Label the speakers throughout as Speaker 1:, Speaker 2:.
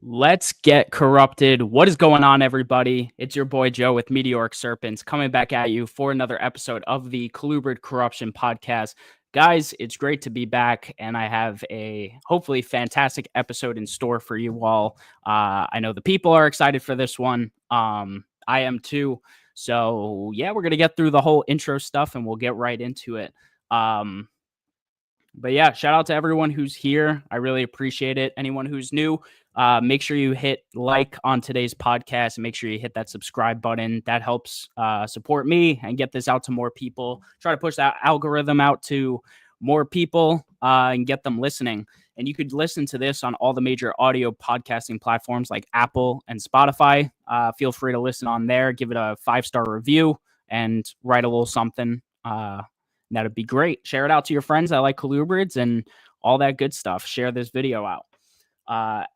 Speaker 1: Let's get corrupted. What is going on, everybody? It's your boy Joe with Meteoric Serpents coming back at you for another episode of the Colubrid Corruption Podcast. Guys, it's great to be back, and I have a hopefully fantastic episode in store for you all. I know the people are excited for this one. I am too. So, yeah, we're going to get through the whole intro stuff, and we'll get right into it. But yeah, shout out to everyone who's here. I really appreciate it. Anyone who's new, make sure you hit like on today's podcast and make sure you hit that subscribe button. That helps support me and get this out to more people. Try to push that algorithm out to more people and get them listening. And you could listen to this on all the major audio podcasting platforms like Apple and Spotify. Feel free to listen on there. Give it a 5-star review and write a little something. That'd be great. Share it out to your friends that like colubrids and all that good stuff. Share this video out.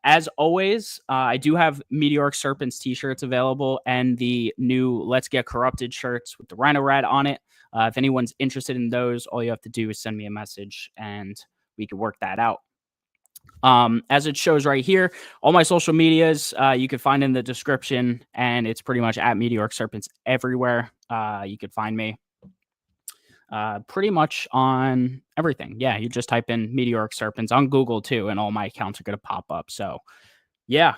Speaker 1: As always, I do have Meteoric Serpents t-shirts available and the new Let's Get Corrupted shirts with the Rhino Rat on it. If anyone's interested in those, all you have to do is send me a message and we can work that out. As it shows right here, all my social medias you can find in the description, and it's pretty much at Meteoric Serpents everywhere. You could find me. Pretty much on everything. Yeah, you just type in Meteoric Serpents on Google too, and all my accounts are going to pop up. So, yeah.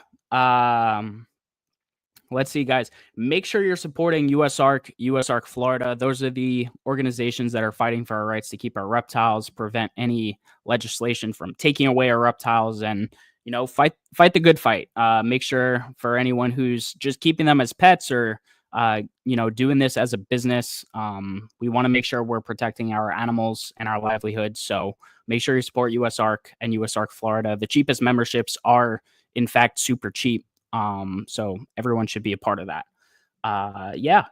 Speaker 1: Let's see, guys. Make sure you're supporting USARK Florida. Those are the organizations that are fighting for our rights to keep our reptiles, prevent any legislation from taking away our reptiles, and fight the good fight. Make sure for anyone who's just keeping them as pets or doing this as a business, we want to make sure we're protecting our animals and our livelihoods. So make sure you support USARK and USARK Florida. The cheapest memberships are, in fact, super cheap. So everyone should be a part of that. Yeah.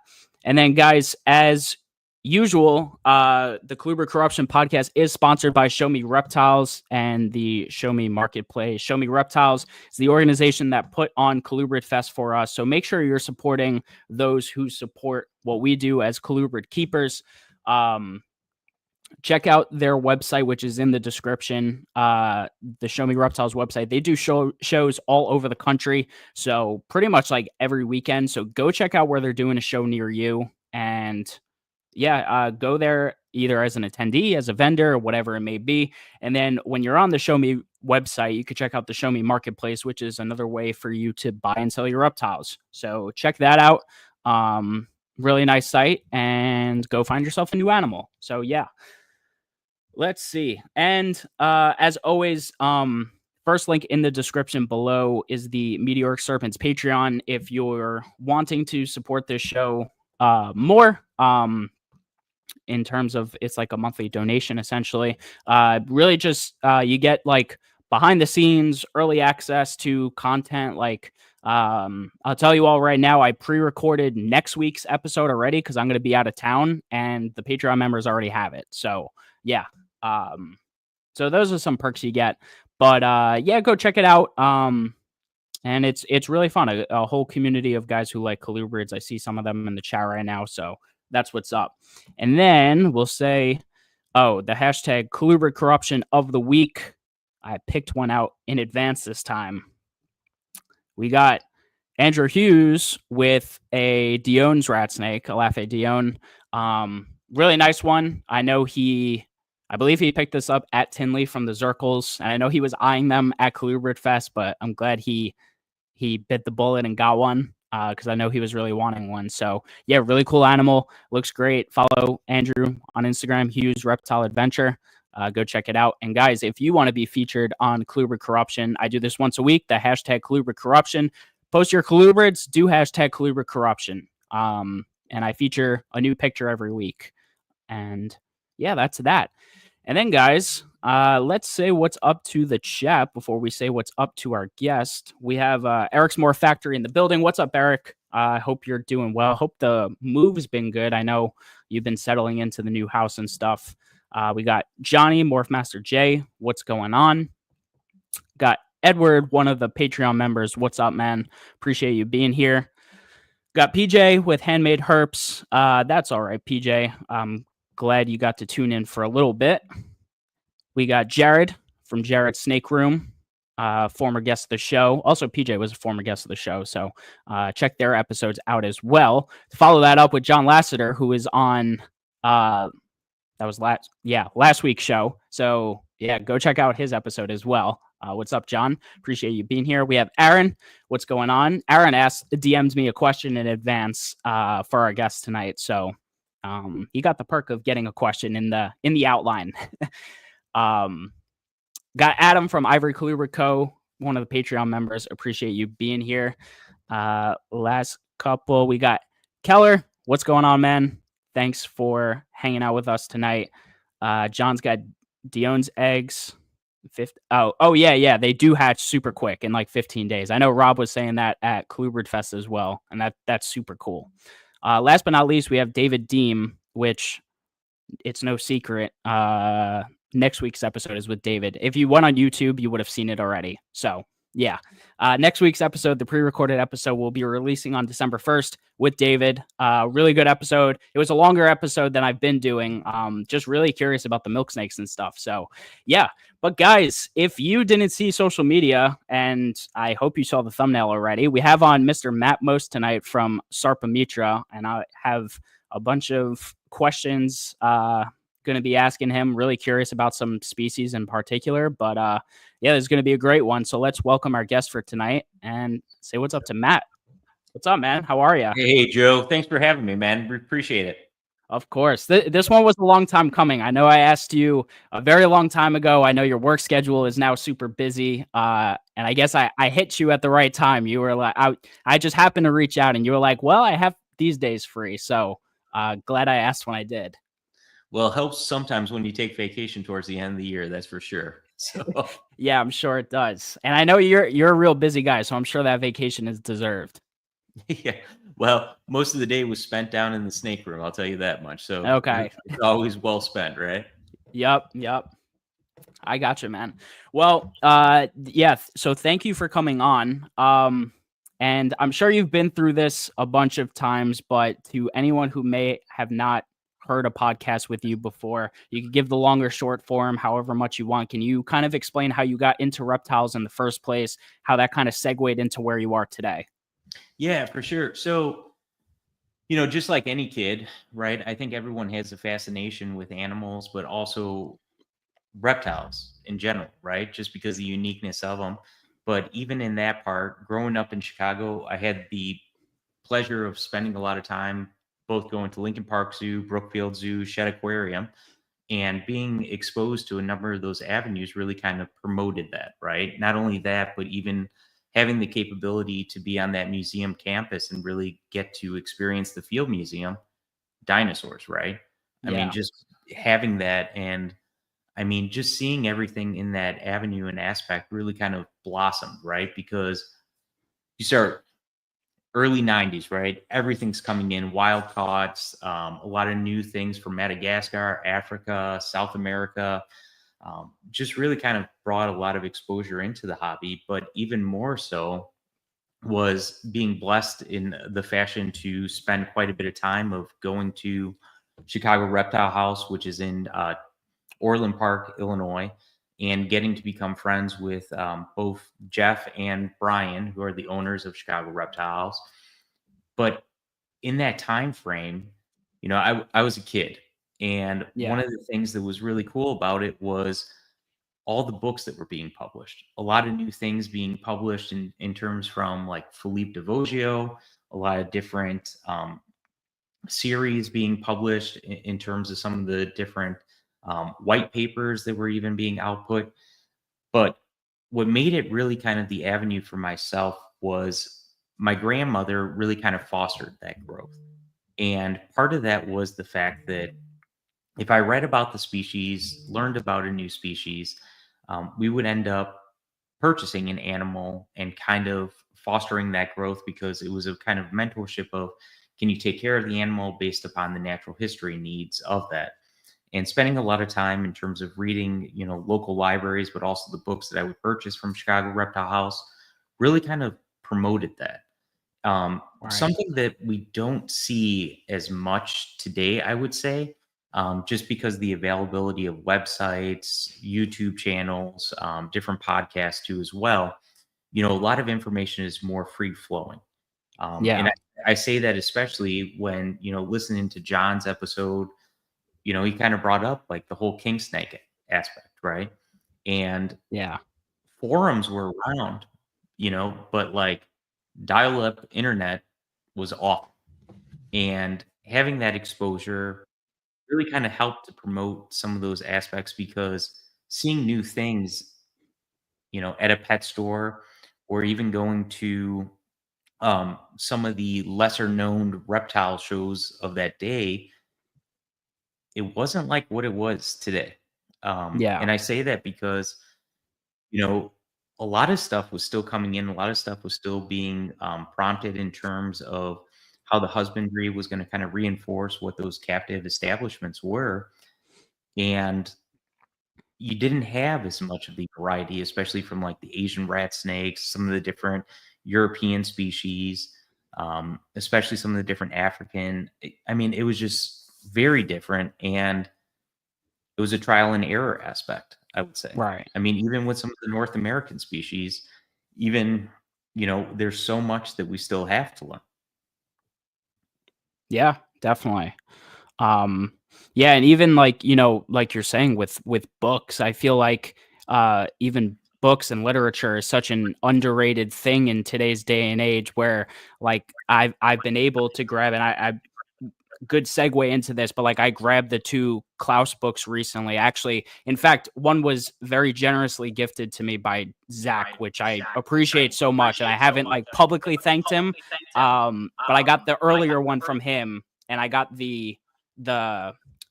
Speaker 1: And then, guys, as usual, the Colubrid Corruption Podcast is sponsored by Show Me Reptiles and the Show Me Marketplace. Show Me Reptiles is the organization that put on Colubrid Fest for us. So make sure you're supporting those who support what we do as Colubrid keepers. Check out their website, which is in the description. The Show Me Reptiles website. They do shows all over the country. So pretty much like every weekend. So go check out where they're doing a show near you. And yeah, go there either as an attendee, as a vendor, or whatever it may be. And then when you're on the Show Me website, you can check out the Show Me Marketplace, which is another way for you to buy and sell your reptiles. So check that out. Really nice site, and go find yourself a new animal. So yeah, let's see. And as always, first link in the description below is the Meteoric Serpents Patreon. If you're wanting to support this show more, in terms of it's like a monthly donation, essentially. Really just you get like behind the scenes early access to content. Like I'll tell you all right now, I pre-recorded next week's episode already because I'm going to be out of town, and the Patreon members already have it. So yeah, so those are some perks you get. But yeah, go check it out. And it's really fun. A whole community of guys who like colubrids. I see some of them in the chat right now. So that's what's up. And then we'll say, the hashtag Colubrid Corruption of the Week. I picked one out in advance this time. We got Andrew Hughes with a Dion's rat snake, a Lafayette Dion. Really nice one. I believe he picked this up at Tinley from the Zirkles, and I know he was eyeing them at Colubrid Fest, but I'm glad he bit the bullet and got one. Because I know he was really wanting one. So yeah, really cool animal. Looks great. Follow Andrew on Instagram, Hughes Reptile Adventure. Go check it out. And guys, if you want to be featured on Colubrid Corruption, I do this once a week. The hashtag Colubrid Corruption. Post your colubrids. Do hashtag Colubrid Corruption. And I feature a new picture every week. And yeah, that's that. And then, guys, let's say what's up to the chat before we say what's up to our guest. We have Eric's More Factory in the building. What's up, Eric? I hope you're doing well. Hope the move's been good. I know you've been settling into the new house and stuff. We got Johnny, Morphmaster J. What's going on? Got Edward, one of the Patreon members. What's up, man? Appreciate you being here. Got PJ with Handmade Herps. That's all right, PJ. Glad you got to tune in for a little bit. We got Jared from Jared's Snake Room. former guest of the show. Also, PJ was a former guest of the show, so check their episodes out as well. Follow that up with John Lasseter, who is on that was last week's show. So yeah, go check out his episode as well. What's up, John? Appreciate you being here. We have Aaron. What's going on? Aaron DMs me a question in advance for our guest tonight. So he got the perk of getting a question in the outline. Got Adam from Ivory Colubrid Co., one of the Patreon members. Appreciate you being here. Last couple, we got Keller. What's going on, man? Thanks for hanging out with us tonight. John's got Dion's eggs. Yeah. They do hatch super quick in like 15 days. I know Rob was saying that at Colubrid Fest as well, and that's super cool. Last but not least, we have David Deem, which it's no secret. Next week's episode is with David. If you went on YouTube, you would have seen it already. So yeah, next week's episode, the pre-recorded episode, will be releasing on December 1st with David. Really good episode. It was a longer episode than I've been doing. Just really curious about the milk snakes and stuff. So yeah, but guys, if you didn't see social media, and I hope you saw the thumbnail already, we have on Mr. Matt Most tonight from Sarpamitra, and I have a bunch of questions going to be asking him. Really curious about some species in particular, but yeah, there's going to be a great one. So let's welcome our guest for tonight and say what's up to Matt. What's up, man? How are you?
Speaker 2: Hey, Joe. Thanks for having me, man. We appreciate it.
Speaker 1: Of course. This one was a long time coming. I know I asked you a very long time ago. I know your work schedule is now super busy. And I guess I hit you at the right time. You were like, I just happened to reach out and you were like, well, I have these days free. So glad I asked when I did.
Speaker 2: Well, it helps sometimes when you take vacation towards the end of the year, that's for sure. So
Speaker 1: yeah, I'm sure it does. And I know you're a real busy guy, so I'm sure that vacation is deserved.
Speaker 2: Yeah. Well, most of the day was spent down in the snake room, I'll tell you that much. So
Speaker 1: okay.
Speaker 2: It's always well spent, right?
Speaker 1: Yep. I got you, man. Well, yeah, so thank you for coming on. And I'm sure you've been through this a bunch of times, but to anyone who may have not heard a podcast with you before, you can give the longer short form however much you want. Can you kind of explain how you got into reptiles in the first place, how that kind of segued into where you are today?
Speaker 2: Yeah, for sure. So, just like any kid, right? I think everyone has a fascination with animals, but also reptiles in general, right? Just because of the uniqueness of them. But even in that part, growing up in Chicago, I had the pleasure of spending a lot of time both going to Lincoln Park Zoo, Brookfield Zoo, Shedd Aquarium, and being exposed to a number of those avenues really kind of promoted that, right? Not only that, but even having the capability to be on that museum campus and really get to experience the field museum, dinosaurs, right? I mean, just having that, and I mean, just seeing everything in that avenue and aspect really kind of blossomed, right? Because you start early 90s, right? Everything's coming in, wild caughts, a lot of new things from Madagascar, Africa, South America. Just really kind of brought a lot of exposure into the hobby, but even more so was being blessed in the fashion to spend quite a bit of time of going to Chicago Reptile House, which is in Orland Park, Illinois, and getting to become friends with both Jeff and Brian, who are the owners of Chicago Reptile House. But in that time frame, I was a kid, and one of the things that was really cool about it was all the books that were being published. A lot of new things being published in terms from like Philippe Devoggio, a lot of different series being published in terms of some of the different white papers that were even being output. But what made it really kind of the avenue for myself was my grandmother really kind of fostered that growth. And part of that was the fact that if I read about the species, learned about a new species, we would end up purchasing an animal and kind of fostering that growth, because it was a kind of mentorship of, can you take care of the animal based upon the natural history needs of that? And spending a lot of time in terms of reading, local libraries, but also the books that I would purchase from Chicago Reptile House really kind of promoted that. Something that we don't see as much today, I would say, just because the availability of websites, YouTube channels, different podcasts too as well. A lot of information is more free flowing. And
Speaker 1: Yeah.
Speaker 2: I say that especially when, listening to John's episode, he kind of brought up like the whole king snake aspect, right? And
Speaker 1: Yeah.
Speaker 2: forums were around, but like dial up internet was awful. And having that exposure really kind of helped to promote some of those aspects because seeing new things, at a pet store or even going to some of the lesser known reptile shows of that day, it wasn't like what it was today.
Speaker 1: Yeah.
Speaker 2: And I say that because, you know, a lot of stuff was still coming in, a lot of stuff was still being prompted in terms of how the husbandry was going to kind of reinforce what those captive establishments were. And you didn't have as much of the variety, especially from like the Asian rat snakes, some of the different European species, especially some of the different African. I mean, it was just very different. And it was a trial and error aspect, I would say.
Speaker 1: Right.
Speaker 2: I mean, even with some of the North American species, even, there's so much that we still have to learn.
Speaker 1: Yeah, definitely. Um, yeah, and even like, like you're saying with books, I feel like even books and literature is such an underrated thing in today's day and age where like I've been able to grab and I good segue into this, but like I grabbed the two Klaus books recently. Actually, in fact, one was very generously gifted to me by Zach, which I appreciate so much. And I haven't like publicly thanked him. But I got the earlier one from him and I got the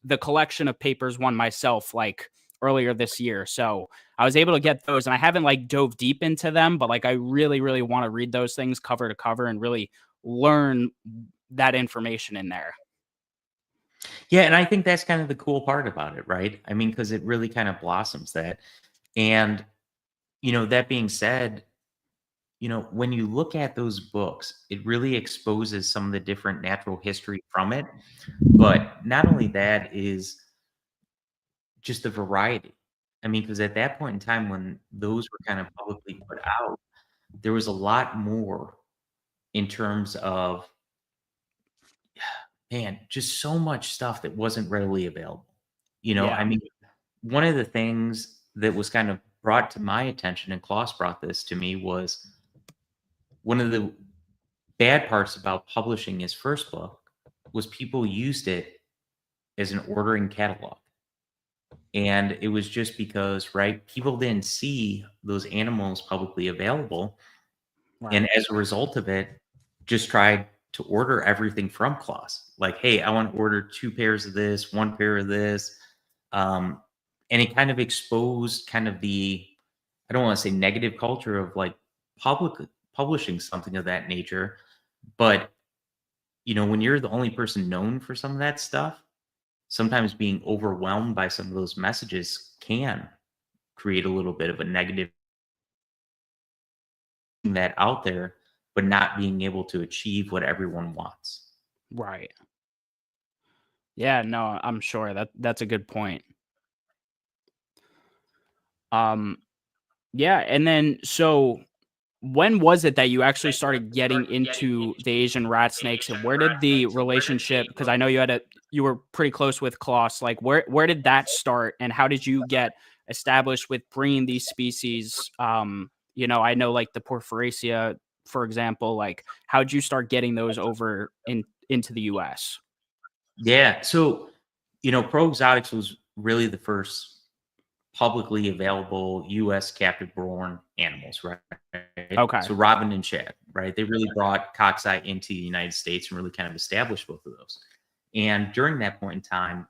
Speaker 1: the collection of papers one myself like earlier this year. So I was able to get those and I haven't like dove deep into them, but like I really, really want to read those things cover to cover and really learn that information in there.
Speaker 2: Yeah, and I think that's kind of the cool part about it, right? I mean, because it really kind of blossoms that. And, that being said, when you look at those books, it really exposes some of the different natural history from it. But not only that is just the variety. I mean, because at that point in time when those were kind of publicly put out, there was a lot more in terms of, man, just so much stuff that wasn't readily available. I
Speaker 1: Yeah.
Speaker 2: mean, one of the things that was kind of brought to my attention, and Klaus brought this to me, was one of the bad parts about publishing his first book was people used it as an ordering catalog. And it was just because, right, people didn't see those animals publicly available. And
Speaker 1: Right.
Speaker 2: as a result of it, just tried to order everything from Claus. Like, hey, I want to order 2 pairs of this, 1 pair of this. And it kind of exposed kind of the, I don't want to say negative culture of like publishing something of that nature. But, when you're the only person known for some of that stuff, sometimes being overwhelmed by some of those messages can create a little bit of a negative that out there, but not being able to achieve what everyone wants.
Speaker 1: Right. Yeah, no, I'm sure that's a good point. Um, yeah, and then so when was it that you actually started getting into the Asian rat snakes and where did the relationship because I know you were pretty close with Klaus, like where did that start and how did you get established with bringing these species I know like the Porphyracia for example, like how'd you start getting those over into the US?
Speaker 2: Yeah. So, Pro Exotics was really the first publicly available US captive born animals, right?
Speaker 1: Okay.
Speaker 2: So Robin and Shad, right? They really brought Coxeye into the United States and really kind of established both of those. And during that point in time,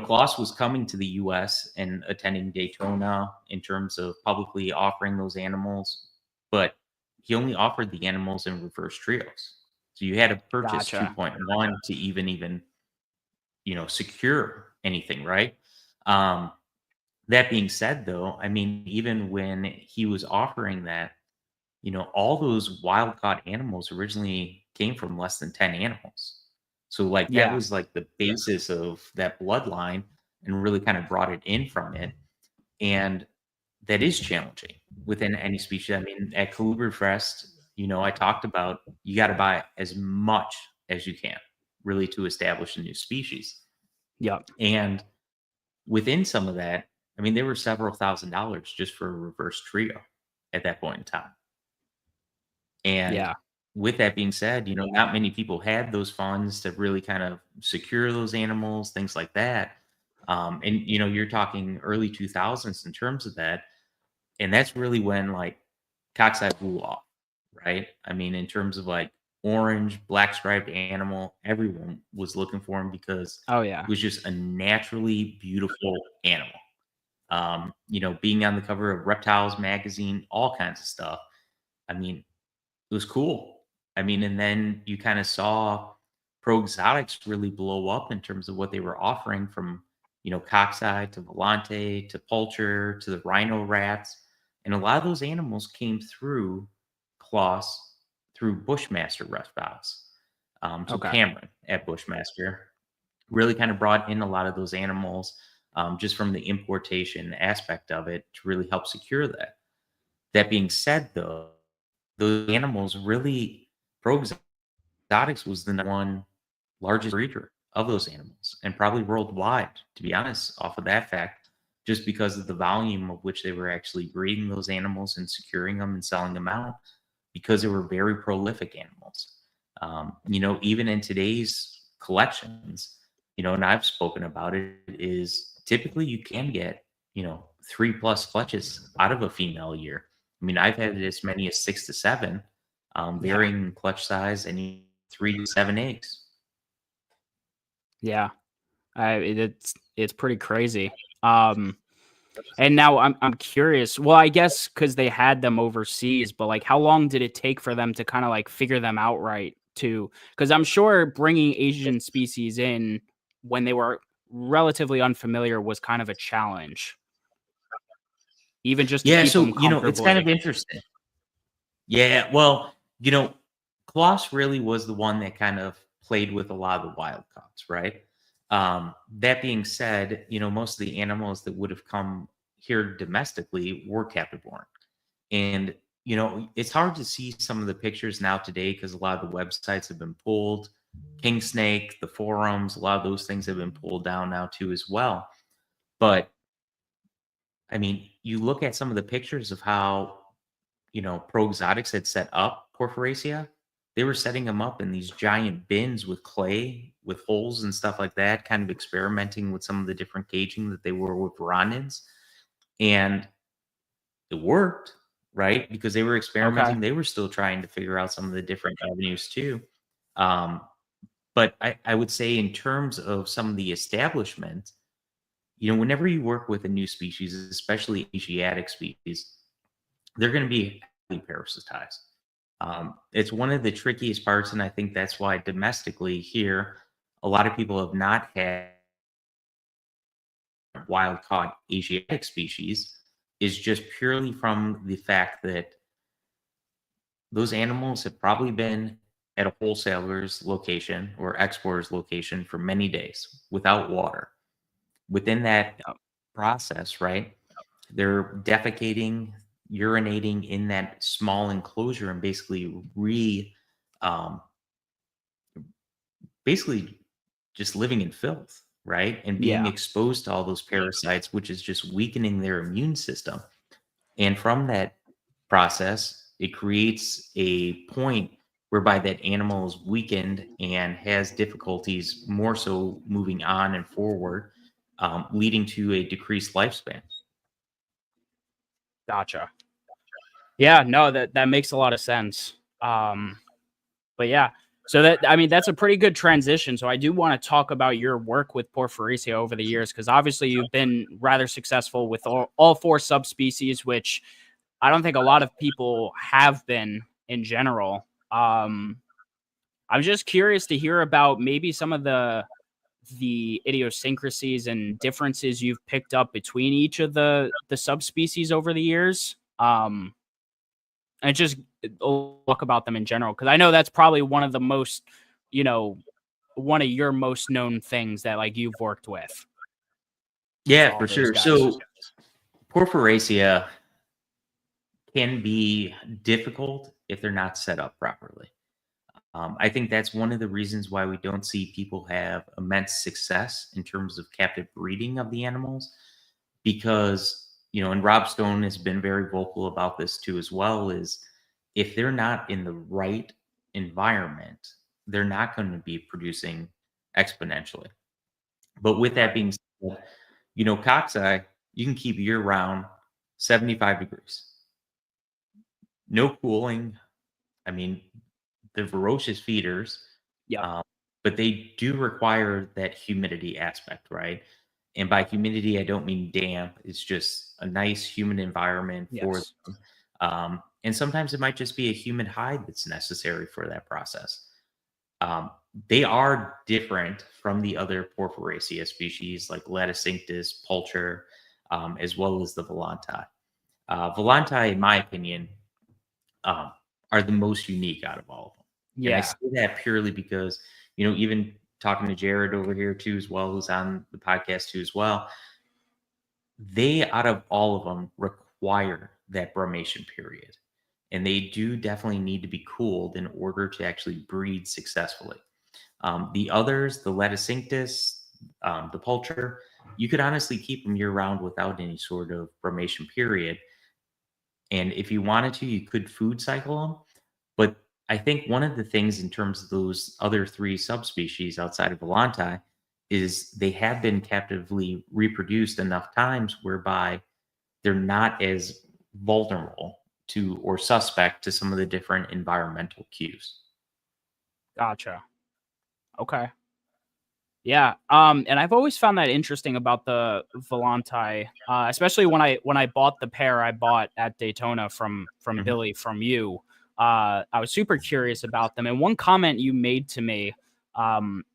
Speaker 2: Klaus was coming to the US and attending Daytona in terms of publicly offering those animals, but he only offered the animals in reverse trios. So you had to purchase
Speaker 1: Gotcha.
Speaker 2: 2.1 to even, secure anything, right? Um, that being said, though, I mean, even when he was offering that, all those wild caught animals originally came from less than 10 animals. So like that
Speaker 1: Yeah.
Speaker 2: was like the basis of that bloodline and really kind of brought it in from it. And that is challenging within any species. I mean, at Colubrid Fest, I talked about you got to buy as much as you can really to establish a new species.
Speaker 1: Yep.
Speaker 2: And within some of that, I mean, there were several $1,000s just for a reverse trio at that point in time. And
Speaker 1: Yeah.
Speaker 2: with that being said, not many people had those funds to really kind of secure those animals, things like that. And you're talking early 2000s in terms of that. And that's really when like Coxeye blew off, right? I mean, in terms of like orange, black striped animal, everyone was looking for him because
Speaker 1: Oh yeah.
Speaker 2: it was just a naturally beautiful animal. Being on the cover of Reptiles magazine, all kinds of stuff. I mean, it was cool. I mean, and then you kind of saw Pro Exotics really blow up in terms of what they were offering from, Coxeye to Volante to Pulcher to the Rhino Rats. And a lot of those animals came through Kloss through Bushmaster reptiles. So
Speaker 1: Okay.
Speaker 2: Cameron at Bushmaster really kind of brought in a lot of those animals just from the importation aspect of it to really help secure that. That being said, though, those animals really, Pro Exotics was the one largest breeder of those animals and probably worldwide, to be honest, off of that fact, just because of the volume of which they were actually breeding those animals and securing them and selling them out because they were very prolific animals. Even in today's collections, and I've spoken about it, is typically you can get, 3+ clutches out of a female a year. I mean, I've had as many as 6 to 7,
Speaker 1: Yeah.
Speaker 2: varying clutch size and 3 to 7 eggs.
Speaker 1: Yeah. It's pretty crazy. Um, and now I'm curious. Well, I guess because they had them overseas, but like, how long did it take for them to kind of like figure them out right too? Because I'm sure bringing Asian species in when they were relatively unfamiliar was kind of a challenge, even just to
Speaker 2: Yeah,
Speaker 1: keep
Speaker 2: so
Speaker 1: them
Speaker 2: it's kind of
Speaker 1: comfortably.
Speaker 2: interesting. Yeah, well, Kloss really was the one that kind of played with a lot of the wild cards, right? That being said, most of the animals that would have come here domestically were captive born. And, it's hard to see some of the pictures now today because a lot of the websites have been pulled. King Snake, the forums, a lot of those things have been pulled down now too as well. But I mean, you look at some of the pictures of how Pro Exotics had set up Porphyracia. They were setting them up in these giant bins with clay, with holes and stuff like that, kind of experimenting with some of the different caging that they were with Rondins. And it worked, right? Because they were
Speaker 1: Okay.
Speaker 2: experimenting. They were still trying to figure out some of the different avenues too. Um, but I would say, in terms of some of the establishment, whenever you work with a new species, especially Asiatic species, they're going to be highly parasitized. It's one of the trickiest parts, and I think that's why domestically here, a lot of people have not had wild caught Asiatic species, is just purely from the fact that those animals have probably been at a wholesaler's location or exporter's location for many days without water. Within that
Speaker 1: Yep.
Speaker 2: process, right? They're defecating, urinating in that small enclosure and um, basically just living in filth, right? And being
Speaker 1: Yeah.
Speaker 2: exposed to all those parasites, which is just weakening their immune system. And from that process, it creates a point whereby that animal is weakened and has difficulties more so moving on and forward, leading to a decreased lifespan.
Speaker 1: Gotcha. Yeah. No, that makes a lot of sense. But yeah, so that I mean that's a pretty good transition. So I do want to talk about your work with Porphyracia over the years because obviously you've been rather successful with all four subspecies, which I don't think a lot of people have been in general. I'm just curious to hear about maybe some of the idiosyncrasies and differences you've picked up between each of the subspecies over the years. And just talk about them in general because I know that's probably one of the most, you know, one of your most known things that like you've worked with.
Speaker 2: Yeah, for sure. So Porphyracia can be difficult if they're not set up properly. I think that's one of the reasons why we don't see people have immense success in terms of captive breeding of the animals, because and Rob Stone has been very vocal about this too as well. Is if they're not in the right environment, they're not going to be producing exponentially. But with that being said, cockeye you can keep year round, 75 degrees, no cooling. I mean, they're ferocious feeders,
Speaker 1: Yeah.
Speaker 2: but they do require that humidity aspect, right? And by humidity, I don't mean damp. It's just a nice humid environment for
Speaker 1: Yes.
Speaker 2: them. And sometimes it might just be a humid hide that's necessary for that process. They are different from the other Porphyracia species like Laticinctus, Pulcher, as well as the Volantai. Volantai, in my opinion, um, are the most unique out of all of them. And I
Speaker 1: Yeah.
Speaker 2: say that purely because, even talking to Jared over here too, as well, who's on the podcast too, as well, they, out of all of them, require that brumation period. And they do definitely need to be cooled in order to actually breed successfully. The others, the Laticinctus, the Pulcher, you could honestly keep them year round without any sort of brumation period. And if you wanted to, you could food cycle them. But I think one of the things in terms of those other three subspecies outside of Volantai is they have been captively reproduced enough times whereby they're not as vulnerable to or suspect to some of the different environmental cues.
Speaker 1: Gotcha. Okay. Yeah. And I've always found that interesting about the Volantai, especially when I bought the pair I bought at Daytona from
Speaker 2: Mhm.
Speaker 1: Billy from you. I was super curious about them. And one comment you made to me,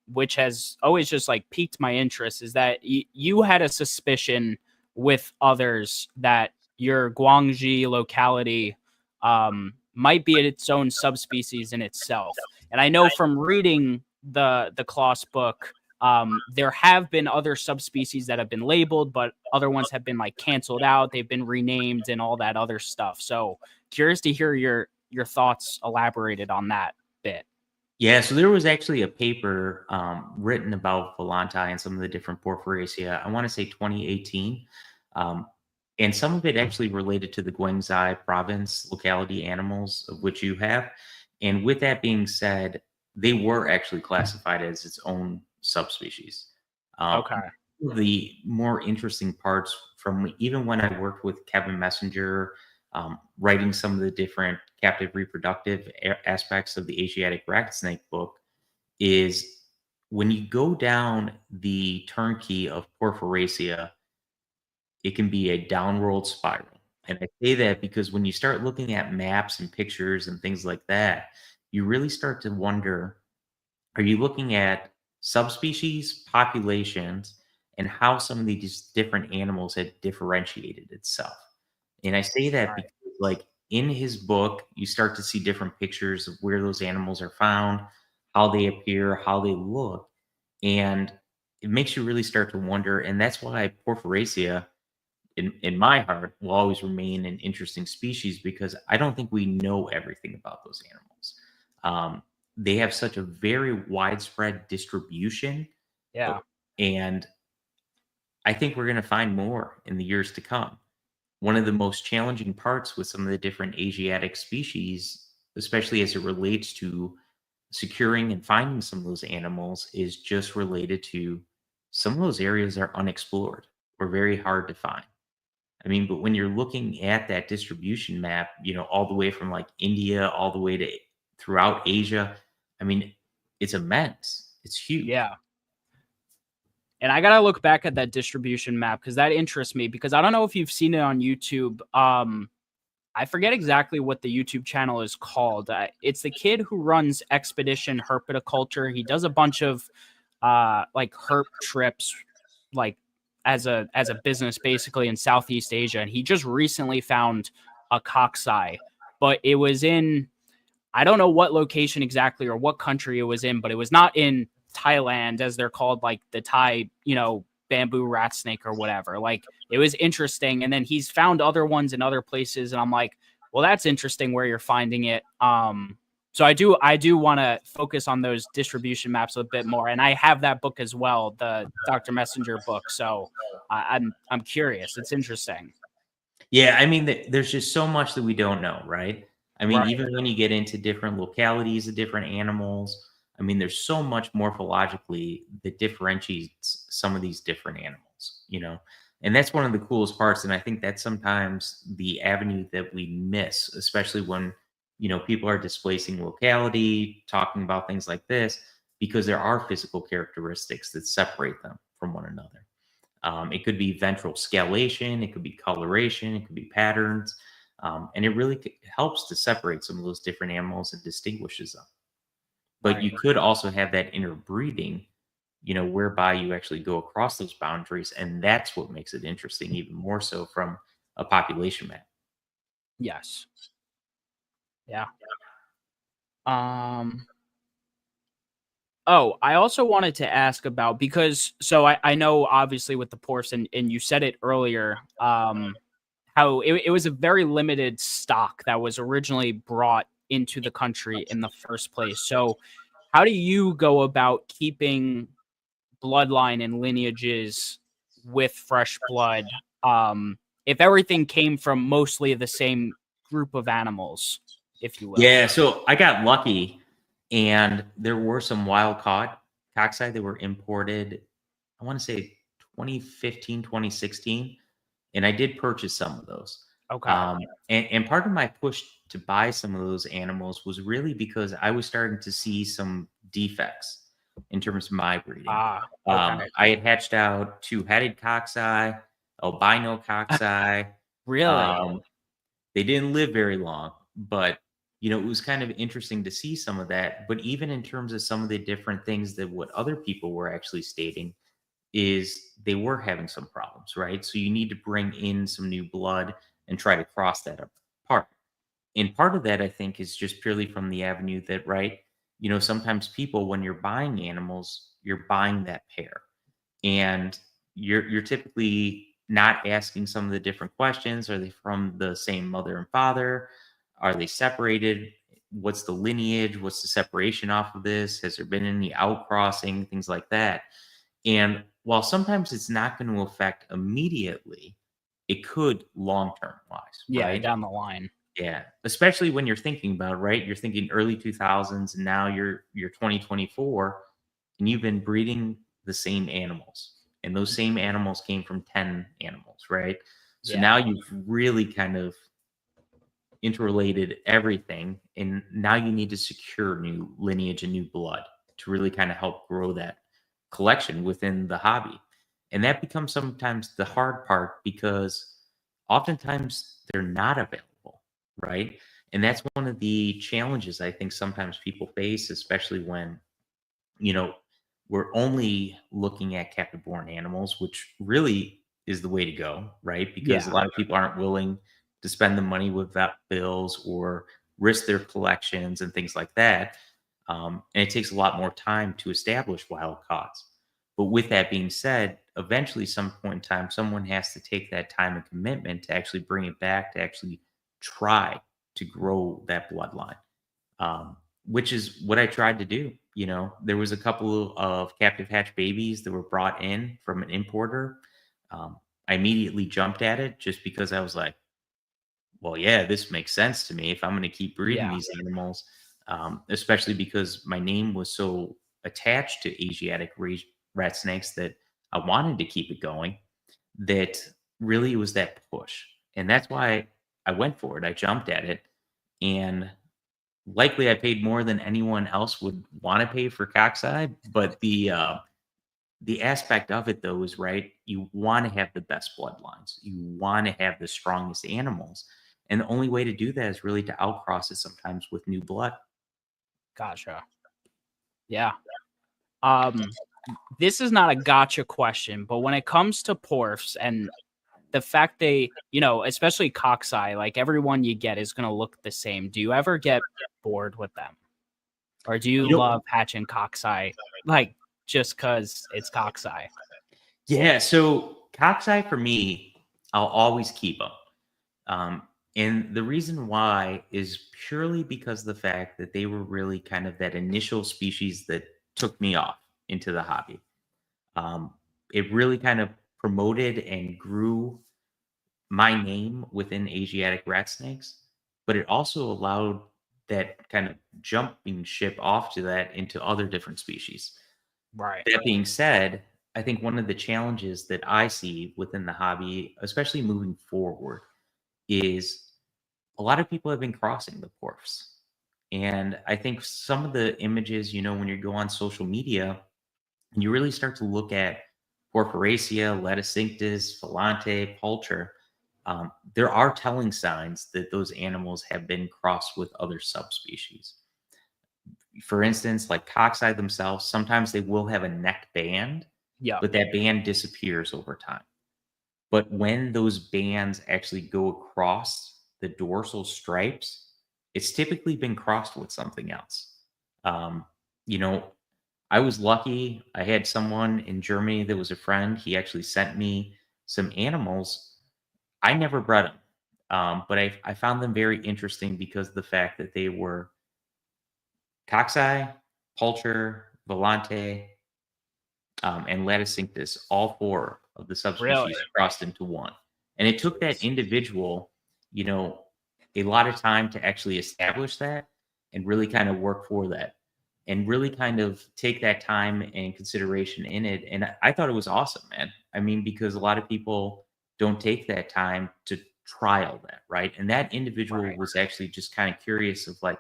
Speaker 1: which has always just like piqued my interest, is that you had a suspicion with others that your Guangxi locality might be its own subspecies in itself. And I know from reading the Kloss book, there have been other subspecies that have been labeled, but other ones have been like canceled out. They've been renamed and all that other stuff. So curious to hear your thoughts elaborated on that bit.
Speaker 2: Yeah, so there was actually a paper written about Volantai and some of the different Porphyracia. I want to say 2018, um, and some of it actually related to the Guangxi province locality animals, of which you have. And with that being said, they were actually classified as its own subspecies. Um,
Speaker 1: Okay.
Speaker 2: One of the more interesting parts from even when I worked with Kevin Messenger, writing some of the different captive reproductive aspects of the Asiatic rat snake book, is when you go down the turnkey of Porphyracia, it can be a downward spiral. And I say that because when you start looking at maps and pictures and things like that, you really start to wonder, are you looking at subspecies, populations, and how some of these different animals had differentiated itself? And I say that
Speaker 1: Right.
Speaker 2: because, like, in his book, you start to see different pictures of where those animals are found, how they appear, how they look, and it makes you really start to wonder. And that's why Porphyracia, in my heart, will always remain an interesting species, because I don't think we know everything about those animals. They have such a very widespread distribution,
Speaker 1: Yeah.
Speaker 2: and I think we're going to find more in the years to come. One of the most challenging parts with some of the different Asiatic species, especially as it relates to securing and finding some of those animals, is just related to some of those areas are unexplored or very hard to find. I mean, but when you're looking at that distribution map, all the way from like India all the way to throughout Asia, I mean, it's immense. It's huge.
Speaker 1: Yeah. And I gotta look back at that distribution map because that interests me. Because I don't know if you've seen it on YouTube. I forget exactly what the YouTube channel is called. It's the kid who runs Expedition Herpetoculture. He does a bunch of like herp trips, like as a business basically in Southeast Asia. And he just recently found a coxeye, but it was in, I don't know what location exactly or what country it was in, but it was not in Thailand, as they're called, like the Thai, bamboo rat snake or whatever. Like, it was interesting. And then he's found other ones in other places. And I'm like, well, that's interesting where you're finding it. So I do want to focus on those distribution maps a bit more. And I have that book as well, the Dr. Messenger book. So I'm curious. It's interesting.
Speaker 2: Yeah, I mean, there's just so much that we don't know, right? I mean,
Speaker 1: Right.
Speaker 2: even when you get into different localities of different animals, I mean, there's so much morphologically that differentiates some of these different animals, and that's one of the coolest parts. And I think that's sometimes the avenue that we miss, especially when, people are displacing locality, talking about things like this, because there are physical characteristics that separate them from one another. It could be ventral scalation, it could be coloration, it could be patterns, and it really helps to separate some of those different animals and distinguishes them. But
Speaker 1: Right.
Speaker 2: you could also have that interbreeding, whereby you actually go across those boundaries, and that's what makes it interesting, even more so from a population map.
Speaker 1: Yes. Yeah. Um, Oh, I also wanted to ask about, because so I know obviously with the Porfs, and you said it earlier, how it was a very limited stock that was originally brought into the country in the first place. So how do you go about keeping bloodline and lineages with fresh blood, if everything came from mostly the same group of animals, if you will?
Speaker 2: Yeah, so I got lucky, and there were some wild caught cockeye that were imported, I want to say 2015, 2016, and I did purchase some of those.
Speaker 1: Okay.
Speaker 2: And part of my push to buy some of those animals was really because I was starting to see some defects in terms of my breeding.
Speaker 1: Ah, okay.
Speaker 2: I had hatched out two-headed cockeye, albino cockeye.
Speaker 1: Really?
Speaker 2: Um, they didn't live very long, but it was kind of interesting to see some of that. But even in terms of some of the different things that what other people were actually stating, is they were having some problems, right? So you need to bring in some new blood and try to cross that apart. And part of that, I think, is just purely from the avenue that, right, sometimes people, when you're buying animals, you're buying that pair, and you're typically not asking some of the different questions. Are they from the same mother and father? Are they separated? What's the lineage? What's the separation off of this? Has there been any outcrossing? Things like that. And while sometimes it's not going to affect immediately, it could long term wise,
Speaker 1: Yeah,
Speaker 2: right?
Speaker 1: down the line.
Speaker 2: Yeah, especially when you're thinking about it, right? You're thinking early 2000s, and now you're 2024, and you've been breeding the same animals, and those same animals came from 10 animals, right? So
Speaker 1: Yeah.
Speaker 2: now you've really kind of interrelated everything, and now you need to secure new lineage and new blood to really kind of help grow that collection within the hobby. And that becomes sometimes the hard part, because oftentimes they're not available, right? And that's one of the challenges I think sometimes people face, especially when, you know, we're only looking at captive born animals, which really is the way to go, right? Because a
Speaker 1: Yeah.
Speaker 2: lot of people aren't willing to spend the money with vet bills or risk their collections and things like that. And it takes a lot more time to establish wild caughts. But with that being said, eventually, some point in time, someone has to take that time and commitment to actually bring it back, to actually try to grow that bloodline, which is what I tried to do. There was a couple of captive hatch babies that were brought in from an importer. Um, I immediately jumped at it just because I was like, well, yeah, this makes sense to me if I'm going to keep breeding
Speaker 1: Yeah.
Speaker 2: these animals, especially because my name was so attached to Asiatic rat snakes that I wanted to keep it going. That really was that push. And that's why I went for it. I jumped at it. And likely I paid more than anyone else would want to pay for cockside, but the aspect of it though is right. You want to have the best bloodlines. You want to have the strongest animals. And the only way to do that is really to outcross it sometimes with new blood.
Speaker 1: Gotcha. Yeah. Um, this is not a gotcha question, but when it comes to Porfs and the fact they, especially Coxeye, like everyone you get is gonna look the same. Do you ever get bored with them? Or do you
Speaker 2: You know,
Speaker 1: love hatching Coxeye? Like just because it's cockeye?
Speaker 2: Yeah, so cockeye for me, I'll always keep them. And the reason why is purely because of the fact that they were really kind of that initial species that took me off into the hobby. Um, it really kind of promoted and grew my name within Asiatic rat snakes, but it also allowed that kind of jumping ship off to that into other different species.
Speaker 1: Right.
Speaker 2: That being said, I think one of the challenges that I see within the hobby, especially moving forward, is a lot of people have been crossing the porfs. And I think some of the images, when you go on social media and you really start to look at Porphyracia, Leticinctus, Volante, Pulcher, there are telling signs that those animals have been crossed with other subspecies. For instance, like cockeye themselves, sometimes they will have a neck band,
Speaker 1: Yeah.
Speaker 2: but that band disappears over time. But when those bands actually go across the dorsal stripes, it's typically been crossed with something else. Um, you know, I was lucky. I had someone in Germany that was a friend. He actually sent me some animals. I never bred them, but I found them very interesting because of the fact that they were Coxeye, Pulcher, Volante, and Leticinctus, all four of the
Speaker 1: Really?
Speaker 2: subspecies crossed into one. And it took that individual, you know, a lot of time to actually establish that and really kind of work for that and really kind of take that time and consideration in it. And I thought it was awesome, man. I mean, because a lot of people don't take that time to trial that, right? And that individual
Speaker 1: Right.
Speaker 2: was actually just kind of curious of like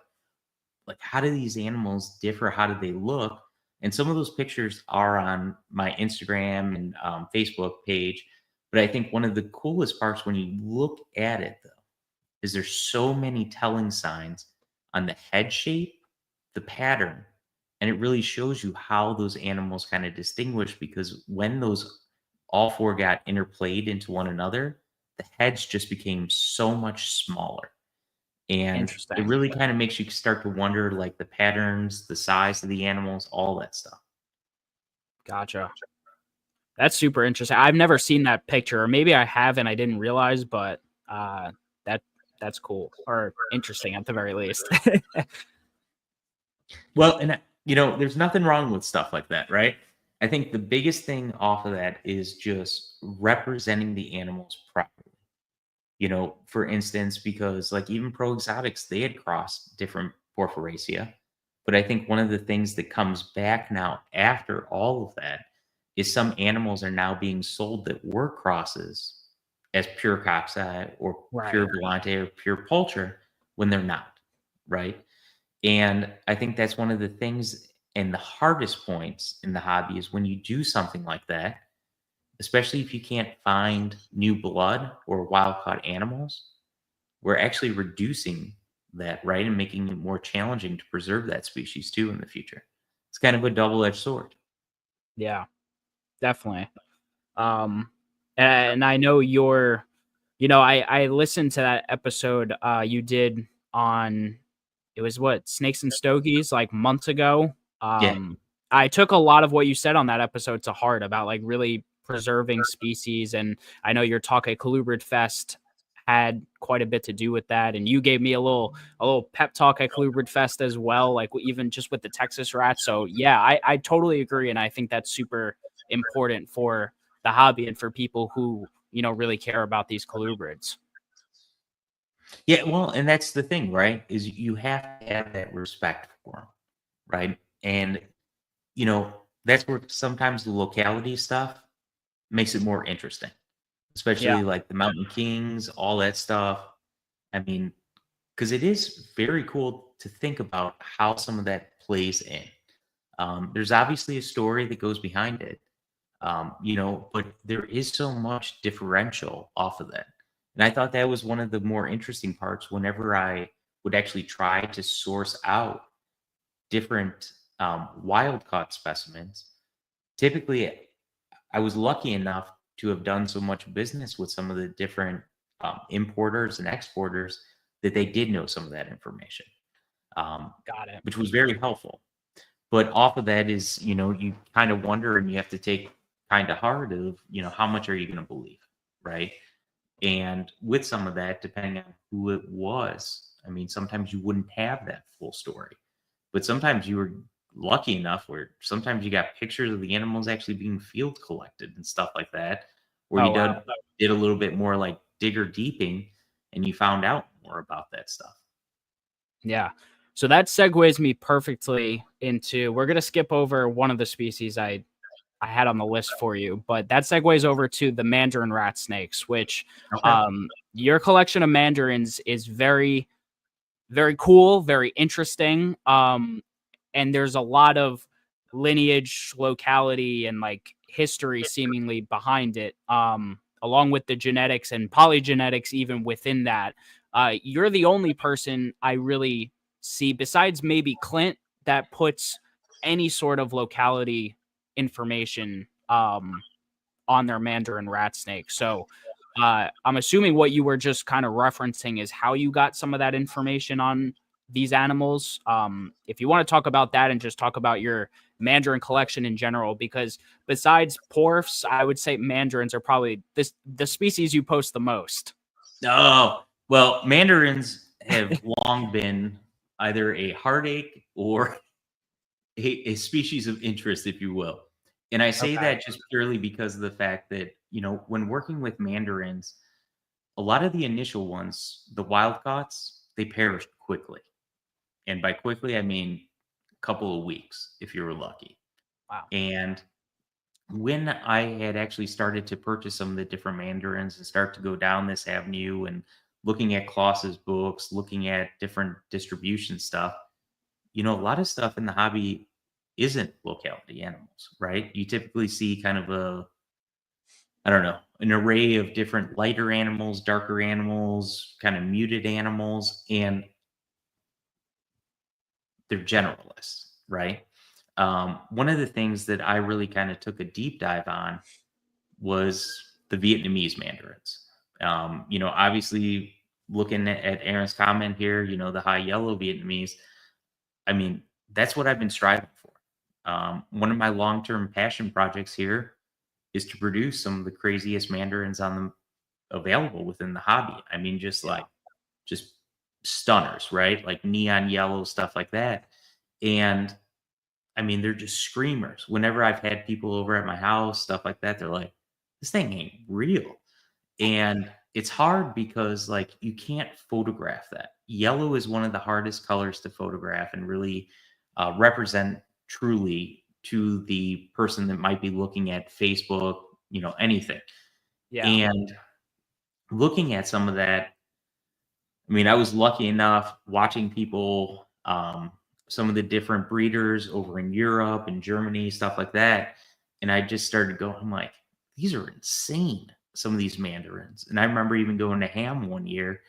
Speaker 2: how do these animals differ? How do they look? And some of those pictures are on my Instagram and Facebook page. But I think one of the coolest parts when you look at it, though, is there's so many telling signs on the head shape, the pattern, and it really shows you how those animals kind of distinguish because when those all four got interplayed into one another, the heads just became so much smaller. And it
Speaker 1: Interesting.
Speaker 2: really kind of makes you start to wonder like the patterns, the size of the animals, all that stuff.
Speaker 1: Gotcha. That's super interesting. I've never seen that picture, or maybe I have and I didn't realize, but uh, that that's cool or interesting at the very least.
Speaker 2: Well, and there's nothing wrong with stuff like that, right? I think the biggest thing off of that is just representing the animals properly. For instance, because like even Pro Exotics, they had crossed different Porphyracia. But I think one of the things that comes back now after all of that is some animals are now being sold that were crosses as pure coxeye or
Speaker 1: Right.
Speaker 2: pure volante or pure pulcher when they're not, right? And I think that's one of the things and the hardest points in the hobby is when you do something like that, especially if you can't find new blood or wild caught animals, we're actually reducing that, right? And making it more challenging to preserve that species too in the future. It's kind of a double edged sword.
Speaker 1: Yeah, definitely. Um, and I know I listened to that episode you did on it was what Snakes and Stogies like months ago.
Speaker 2: Yeah.
Speaker 1: I took a lot of what you said on that episode to heart about like really preserving species, and I know your talk at Colubrid Fest had quite a bit to do with that, and you gave me a little pep talk at Colubrid Fest as well, like even just with the Texas rats. So yeah, I totally agree, and I think that's super important for the hobby and for people who really care about these colubrids.
Speaker 2: Yeah. Well, and that's the thing, right? Is you have to have that respect for them, right? And, that's where sometimes the locality stuff makes it more interesting,
Speaker 1: Yeah,
Speaker 2: especially like the Mountain Kings, all that stuff. I mean, because it is very cool to think about how some of that plays in. There's obviously a story that goes behind it, but there is so much differential off of that. And I thought that was one of the more interesting parts whenever I would actually try to source out different wild caught specimens. Typically, I was lucky enough to have done so much business with some of the different importers and exporters that they did know some of that information, um,
Speaker 1: got it.
Speaker 2: which was very helpful. But off of that is, you kind of wonder, and you have to take kind of hard of, how much are you going to believe, right? And with some of that, depending on who it was, I mean, sometimes you wouldn't have that full story, but sometimes you were lucky enough where sometimes you got pictures of the animals actually being field collected and stuff like that, where
Speaker 1: Oh
Speaker 2: you
Speaker 1: wow.
Speaker 2: did a little bit more like digger deeping and you found out more about that stuff.
Speaker 1: Yeah. So that segues me perfectly into, we're gonna skip over one of the species I had on the list for you, but that segues over to the mandarin rat snakes, which
Speaker 2: Okay.
Speaker 1: your collection of mandarins is very, very cool, very interesting. And there's a lot of lineage, locality, and like history seemingly behind it. Along with the genetics and polygenetics, even within that. You're the only person I really see, besides maybe Clint, that puts any sort of locality information on their mandarin rat snake. So I'm assuming what you were just kind of referencing is how you got some of that information on these animals. If you want to talk about that and just talk about your mandarin collection in general, because besides porfs, I would say mandarins are probably the species you post the most.
Speaker 2: Oh, well, mandarins have long been either a heartache or a species of interest, if you will. And I say
Speaker 1: Okay.
Speaker 2: that just purely because of the fact that, when working with mandarins, a lot of the initial ones, the wild caughts, they perished quickly. And by quickly, I mean a couple of weeks if you were lucky.
Speaker 1: Wow.
Speaker 2: And when I had actually started to purchase some of the different mandarins and start to go down this avenue and looking at Klaus's books, looking at different distribution stuff, a lot of stuff in the hobby isn't locality animals, right? You typically see kind of I don't know, an array of different lighter animals, darker animals, kind of muted animals, and they're generalists, right? One of the things that I really kind of took a deep dive on was the Vietnamese mandarins. Obviously, looking at Aaron's comment here, the high yellow Vietnamese, I mean, that's what I've been striving for. One of my long term passion projects here is to produce some of the craziest mandarins on them available within the hobby. I mean,
Speaker 1: Yeah.
Speaker 2: just stunners, right? Like neon yellow stuff like that. And I mean, they're just screamers. Whenever I've had people over at my house, stuff like that, they're like, this thing ain't real. And it's hard because like you can't photograph that. Yellow is one of the hardest colors to photograph and really represent truly to the person that might be looking at Facebook, anything.
Speaker 1: Yeah.
Speaker 2: And looking at some of that, I mean, I was lucky enough watching people, some of the different breeders over in Europe and Germany, stuff like that. And I just started going, I'm like, these are insane, some of these mandarins. And I remember even going to Ham one year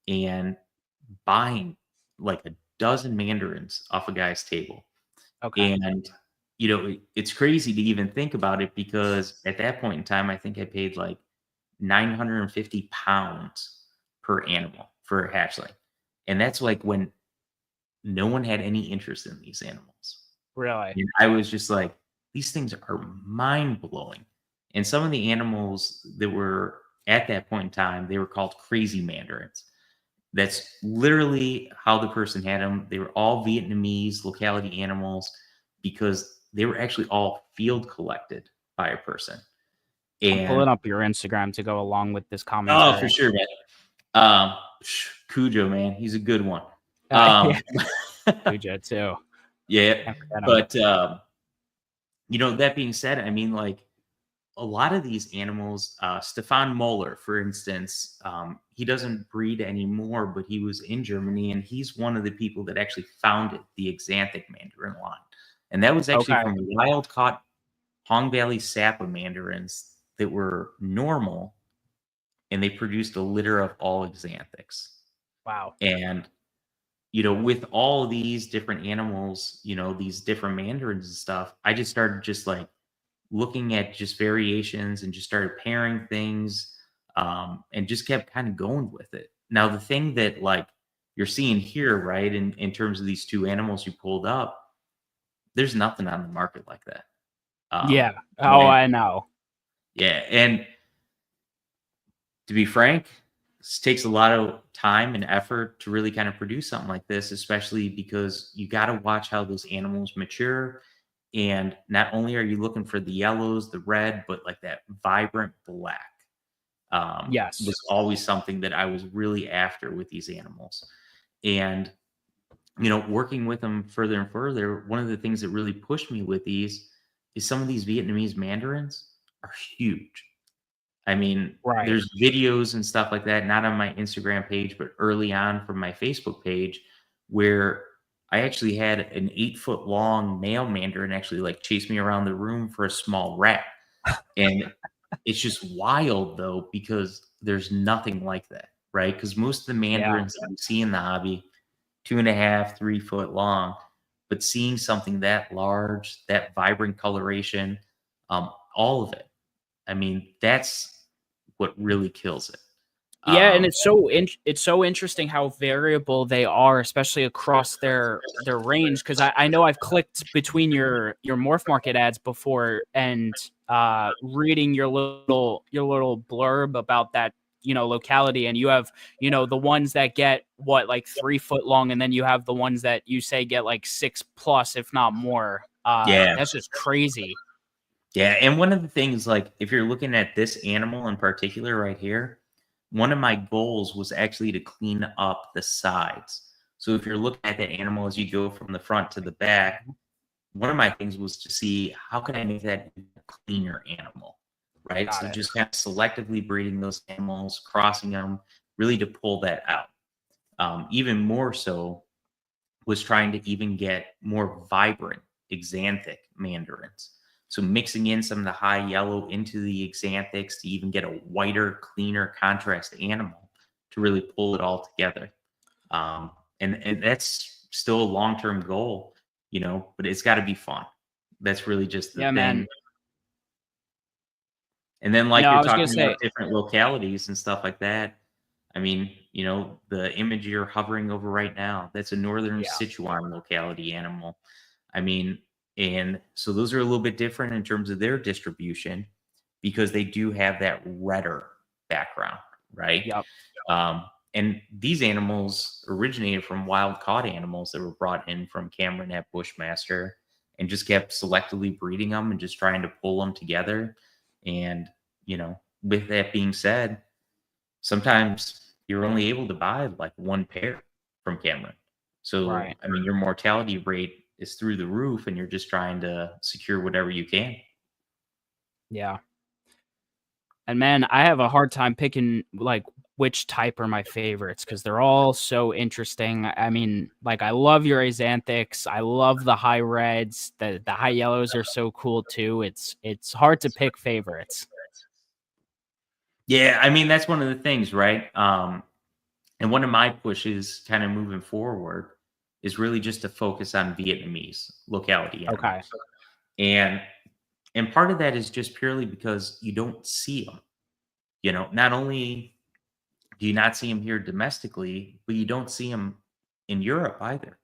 Speaker 2: and buying like a dozen mandarins off a guy's table.
Speaker 1: Okay.
Speaker 2: And, it's crazy to even think about it because at that point in time, I think I paid like 950 pounds per animal for a hatchling. And that's like when no one had any interest in these animals.
Speaker 1: Really.
Speaker 2: And I was just like, these things are mind blowing. And some of the animals that were at that point in time, they were called crazy mandarins. That's literally how the person had them. They were all Vietnamese locality animals because they were actually all field collected by a person.
Speaker 1: I'm
Speaker 2: And
Speaker 1: pulling up your Instagram to go along with this
Speaker 2: oh, for
Speaker 1: commentary.
Speaker 2: sure, man. Um, Cujo, man, he's a good one.
Speaker 1: Yeah.
Speaker 2: Um,
Speaker 1: Cujo too.
Speaker 2: yeah,
Speaker 1: Can't forget him.
Speaker 2: but that being said, I mean, like a lot of these animals, Stefan Moller, for instance, he doesn't breed anymore, but he was in Germany, and he's one of the people that actually founded the Axanthic Mandarin line, and that was actually
Speaker 1: Okay.
Speaker 2: from wild caught Hong Valley Sapa mandarins that were normal, and they produced a litter of all Axanthics.
Speaker 1: Wow.
Speaker 2: And with all these different animals, these different mandarins and stuff, I just started just like looking at just variations and just started pairing things, and just kept kind of going with it. Now, the thing that like you're seeing here, right, in terms of these two animals you pulled up, There's nothing on the market like that.
Speaker 1: Yeah. Oh,
Speaker 2: And
Speaker 1: I know.
Speaker 2: yeah, and to be frank, this takes a lot of time and effort to really kind of produce something like this, especially because you got to watch how those animals mature. And not only are you looking for the yellows, the red, but like that vibrant black
Speaker 1: Yes.
Speaker 2: was always something that I was really after with these animals. And, working with them further and further, one of the things that really pushed me with these is some of these Vietnamese mandarins are huge. I mean,
Speaker 1: Right.
Speaker 2: there's videos and stuff like that, not on my Instagram page, but early on from my Facebook page, where I actually had an 8-foot long male mandarin actually like chase me around the room for a small rat. And it's just wild though, because there's nothing like that, right? Because most of the
Speaker 1: Yeah.
Speaker 2: mandarins that we see in the hobby, 2.5, 3 foot long, but seeing something that large, that vibrant coloration, all of it. I mean, that's what really kills it.
Speaker 1: Yeah, and
Speaker 2: Um,
Speaker 1: it's so interesting how variable they are, especially across their range. Because I know I've clicked between your Morph Market ads before, and reading your little blurb about that locality, and you have the ones that get what, like 3 foot long, and then you have the ones that you say get like 6 plus, if not more.
Speaker 2: yeah,
Speaker 1: That's just crazy.
Speaker 2: yeah, and one of the things, like, if you're looking at this animal in particular right here, one of my goals was actually to clean up the sides. So if you're looking at that animal as you go from the front to the back, one of my things was to see how can I make that a cleaner animal, right?
Speaker 1: Got
Speaker 2: So
Speaker 1: it.
Speaker 2: just kind of selectively breeding those animals, crossing them, really to pull that out. Even more so was trying to even get more vibrant exanthic mandarins. So mixing in some of the high yellow into the exanthics to even get a whiter, cleaner contrast animal to really pull it all together. And that's still a long-term goal, but it's got to be fun. That's really just the
Speaker 1: Yeah, man.
Speaker 2: thing. And then,
Speaker 1: No,
Speaker 2: like
Speaker 1: I
Speaker 2: you're
Speaker 1: was gonna
Speaker 2: talking about
Speaker 1: say,
Speaker 2: different localities and stuff like that. I mean, the image you're hovering over right now, that's a northern
Speaker 1: yeah,
Speaker 2: Sichuan locality animal. I mean, and so those are a little bit different in terms of their distribution because they do have that redder background, right?
Speaker 1: yep.
Speaker 2: And these animals originated from wild caught animals that were brought in from Cameron at Bushmaster and just kept selectively breeding them and just trying to pull them together. And, with that being said, sometimes you're only able to buy like one pair from Cameron. So,
Speaker 1: Right.
Speaker 2: I mean, your mortality rate is through the roof and you're just trying to secure whatever you can.
Speaker 1: Yeah. And man, I have a hard time picking like which type are my favorites because they're all so interesting. I mean, like I love your Axanthics. I love the high reds. The high yellows are so cool too. It's hard to pick favorites.
Speaker 2: Yeah, I mean, that's one of the things, right? And one of my pushes kind of moving forward is really just to focus on Vietnamese locality
Speaker 1: Okay.
Speaker 2: animals. And and part of that is just purely because you don't see them. Not only do you not see them here domestically, but you don't see them in Europe either.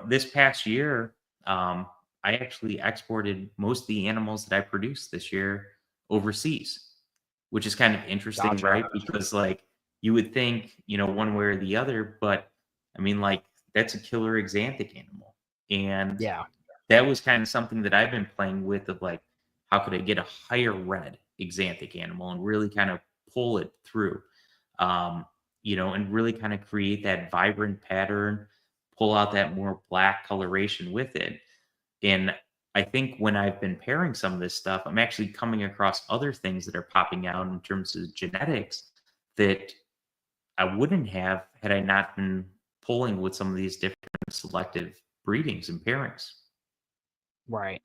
Speaker 2: This past year, I actually exported most of the animals that I produced this year overseas, which is kind of interesting,
Speaker 1: Gotcha.
Speaker 2: right? Because like you would think, one way or the other, but I mean, like that's a killer exanthic animal. And
Speaker 1: Yeah.
Speaker 2: that was kind of something that I've been playing with of like, how could I get a higher red exanthic animal and really kind of pull it through, and really kind of create that vibrant pattern, pull out that more black coloration with it. And I think when I've been pairing some of this stuff, I'm actually coming across other things that are popping out in terms of genetics that I wouldn't have had I not been pulling with some of these different selective breedings and pairings.
Speaker 1: Right.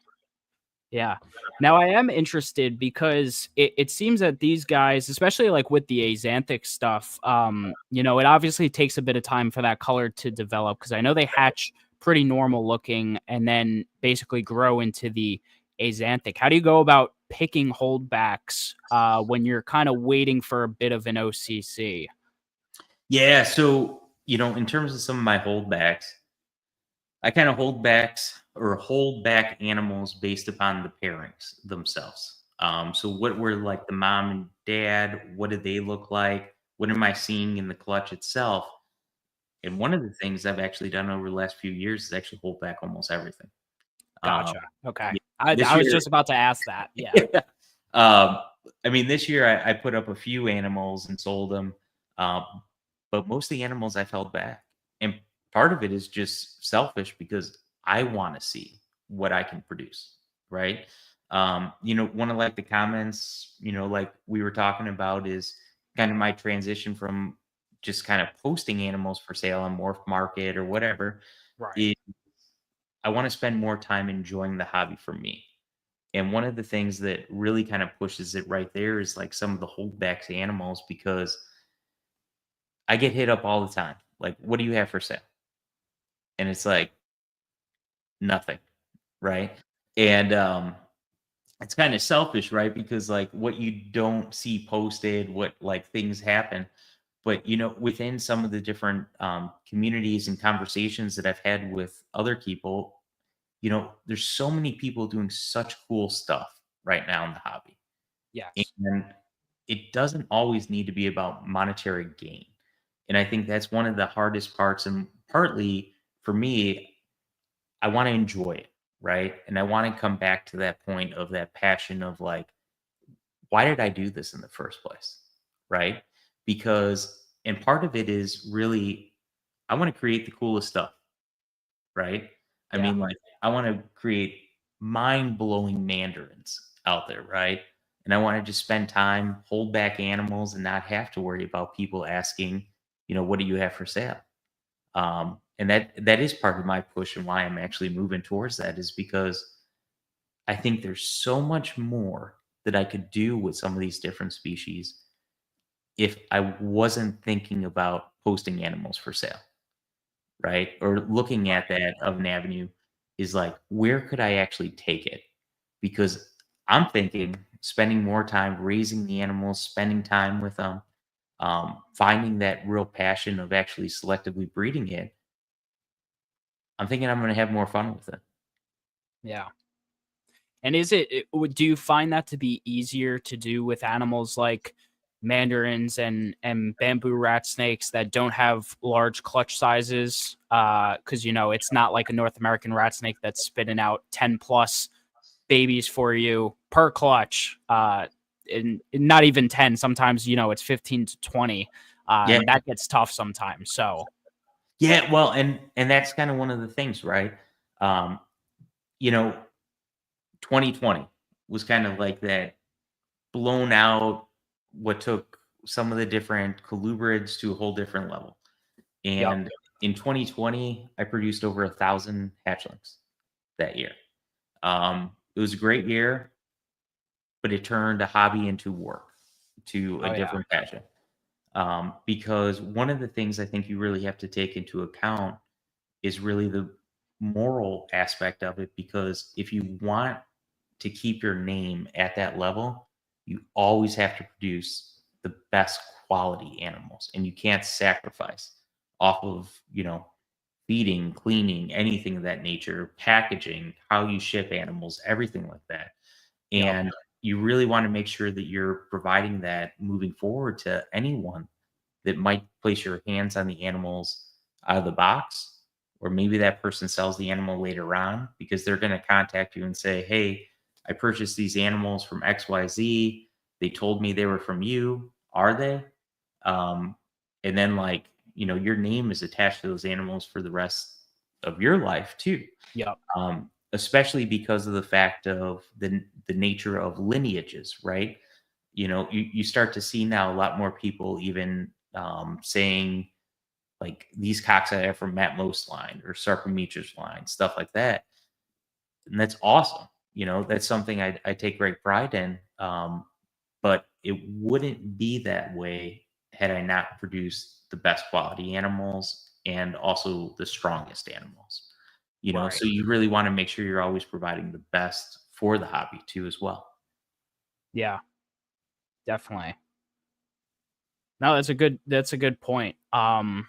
Speaker 1: Yeah. Now I am interested because it seems that these guys, especially like with the Axanthic stuff, it obviously takes a bit of time for that color to develop because I know they hatch pretty normal looking and then basically grow into the Axanthic. How do you go about picking holdbacks when you're kind of waiting for a bit of an OCC?
Speaker 2: Yeah, so in terms of some of my holdbacks, I kind of hold backs or hold back animals based upon the parents themselves. So what were like the mom and dad? What did they look like? What am I seeing in the clutch itself? And one of the things I've actually done over the last few years is actually hold back almost everything. Um,
Speaker 1: Gotcha. Okay.
Speaker 2: yeah,
Speaker 1: I
Speaker 2: this
Speaker 1: I was
Speaker 2: year,
Speaker 1: just about to ask that. Yeah.
Speaker 2: yeah. Um, I mean, this year I put up a few animals and sold them, um, but most of the animals I've held back, and part of it is just selfish because I want to see what I can produce, right? One of like the comments, like we were talking about, is kind of my transition from just kind of posting animals for sale on Morph Market or whatever.
Speaker 1: Right.
Speaker 2: Is I want to spend more time enjoying the hobby for me. And one of the things that really kind of pushes it right there is like some of the holdbacks animals, because I get hit up all the time. Like, what do you have for sale? And it's like nothing, right? And it's kind of selfish, right? Because like what you don't see posted, what like things happen. But within some of the different communities and conversations that I've had with other people, there's so many people doing such cool stuff right now in the hobby.
Speaker 1: Yes.
Speaker 2: And it doesn't always need to be about monetary gain. And I think that's one of the hardest parts. And partly for me, I want to enjoy it, right? And I want to come back to that point of that passion of like, why did I do this in the first place? Right? Because, and part of it is really, I want to create the coolest stuff, right? I
Speaker 1: Yeah.
Speaker 2: mean, like, I want to create mind blowing mandarins out there, right? And I want to just spend time, hold back animals, and not have to worry about people asking, what do you have for sale? And that is part of my push, and why I'm actually moving towards that is because I think there's so much more that I could do with some of these different species if I wasn't thinking about posting animals for sale, right? Or looking at
Speaker 1: Right.
Speaker 2: that of an avenue is like, where could I actually take it? Because I'm thinking spending more time raising the animals, spending time with them, finding that real passion of actually selectively breeding it. I'm thinking I'm going to have more fun with it.
Speaker 1: Yeah. And do you find that to be easier to do with animals like mandarins and bamboo rat snakes that don't have large clutch sizes? Because it's not like a North American rat snake that's spitting out 10 plus babies for you per clutch. And not even 10. Sometimes it's 15 to 20.
Speaker 2: Yeah,
Speaker 1: And that gets tough sometimes. So
Speaker 2: yeah. Well, and that's kind of one of the things, right? Um, you know, 2020 was kind of like that blown out, what took some of the different colubrids to a whole different level.
Speaker 1: yep.
Speaker 2: And in 2020, I produced over 1,000 hatchlings that year. It was a great year, but it turned a hobby into work, to a
Speaker 1: Oh yeah.
Speaker 2: different passion. Because one of the things I think you really have to take into account is really the moral aspect of it. Because if you want to keep your name at that level, you always have to produce the best quality animals, and you can't sacrifice off of, feeding, cleaning, anything of that nature, packaging, how you ship animals, everything like that.
Speaker 1: Yep.
Speaker 2: And you really want to make sure that you're providing that moving forward to anyone that might place your hands on the animals out of the box, or maybe that person sells the animal later on, because they're going to contact you and say, hey, I purchased these animals from XYZ. They told me they were from you. Are they? um, and then like, your name is attached to those animals for the rest of your life too.
Speaker 1: Yep.
Speaker 2: Especially because of the fact of the nature of lineages, right? You start to see now a lot more people even saying like, these cocks I have from Matt Most line or Sarpamitra's line, stuff like that. And that's awesome. That's something I take great pride in. But it wouldn't be that way had I not produced the best quality animals and also the strongest animals.
Speaker 1: Right.
Speaker 2: So you really want to make sure you're always providing the best for the hobby too, as well.
Speaker 1: Yeah. Definitely. No, that's a good point. And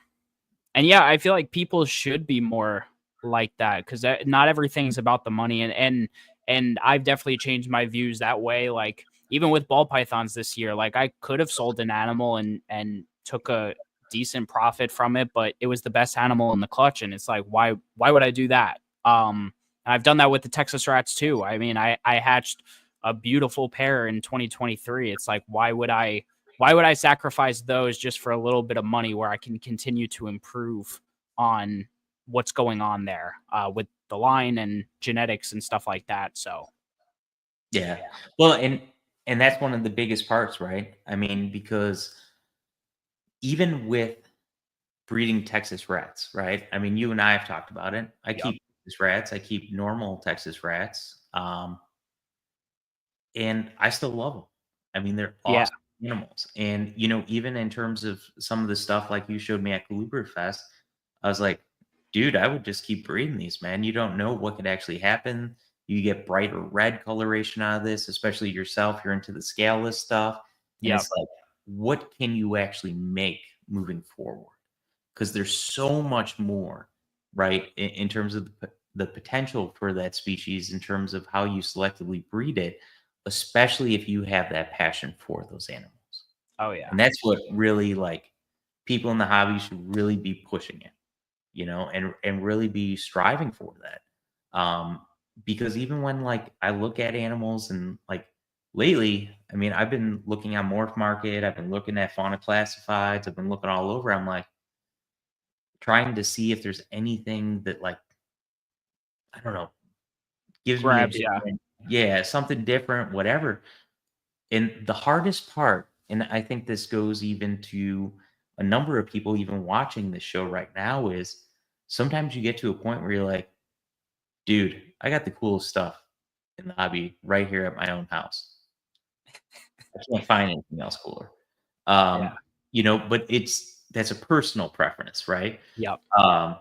Speaker 1: yeah, I feel like people should be more like that, because not everything's about the money, and I've definitely changed my views that way. Like even with ball pythons this year, like I could have sold an animal and took a decent profit from it, but it was the best animal in the clutch, and it's like why would I do that? I've done that with the Texas rats too. I mean, I hatched a beautiful pair in 2023. It's like why would I sacrifice those just for a little bit of money where I can continue to improve on what's going on there with the line and genetics and stuff like that. So
Speaker 2: Yeah. Well, and that's one of the biggest parts, right? I mean, because even with breeding Texas rats, right? I mean, you and I have talked about it. I
Speaker 1: yep,
Speaker 2: keep Texas rats. I keep normal Texas rats. And I still love them. I mean, they're
Speaker 1: yeah,
Speaker 2: awesome animals. And, even in terms of some of the stuff like you showed me at Colubrid Fest, I was like, dude, I would just keep breeding these, man. You don't know what could actually happen. You get brighter red coloration out of this, especially yourself. You're into the scaleless stuff. And
Speaker 1: yep,
Speaker 2: it's like, what can you actually make moving forward? Because there's so much more, right, in terms of the potential for that species, in terms of how you selectively breed it, especially if you have that passion for those animals.
Speaker 1: oh yeah,
Speaker 2: And that's what really, like, people in the hobby should really be pushing it, and really be striving for that. Because even when, like, I look at animals and, like, lately, I mean, I've been looking on Morph Market, I've been looking at fauna classifieds, I've been looking all over. I'm like trying to see if there's anything that, like, I don't know, gives me a
Speaker 1: grabs, yeah,
Speaker 2: different, yeah, something different, whatever. And the hardest part, and I think this goes even to a number of people even watching this show right now, is sometimes you get to a point where you're like, dude, I got the coolest stuff in the hobby right here at my own house. I can't find anything else cooler.
Speaker 1: yeah,
Speaker 2: Um, but that's a personal preference, right?
Speaker 1: yep,
Speaker 2: Um,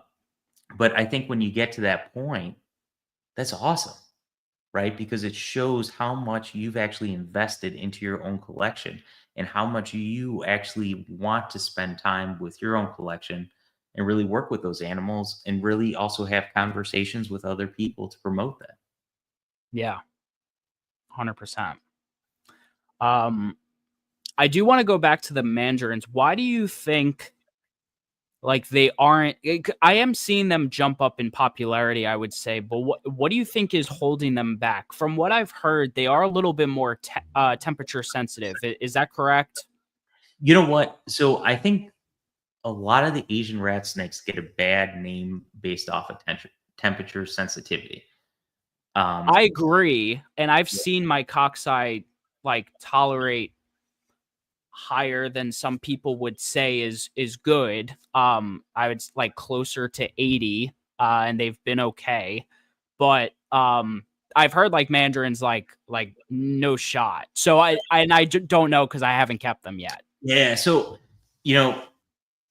Speaker 2: but I think when you get to that point, that's awesome, right? Because it shows how much you've actually invested into your own collection and how much you actually want to spend time with your own collection and really work with those animals and really also have conversations with other people to promote that.
Speaker 1: yeah, 100%. Um, I do want to go back to the mandarins. Why do you think like they aren't? I am seeing them jump up in popularity, I would say, but what do you think is holding them back? From what I've heard, they are a little bit more temperature sensitive. Is that correct?
Speaker 2: You know what? So I think a lot of the Asian rat snakes get a bad name based off of temperature sensitivity. Um,
Speaker 1: I agree, and I've seen my cockseye like tolerate higher than some people would say is good. I would like closer to 80, and they've been okay. But I've heard like mandarins like no shot. So I don't know because I haven't kept them yet.
Speaker 2: yeah. So, you know,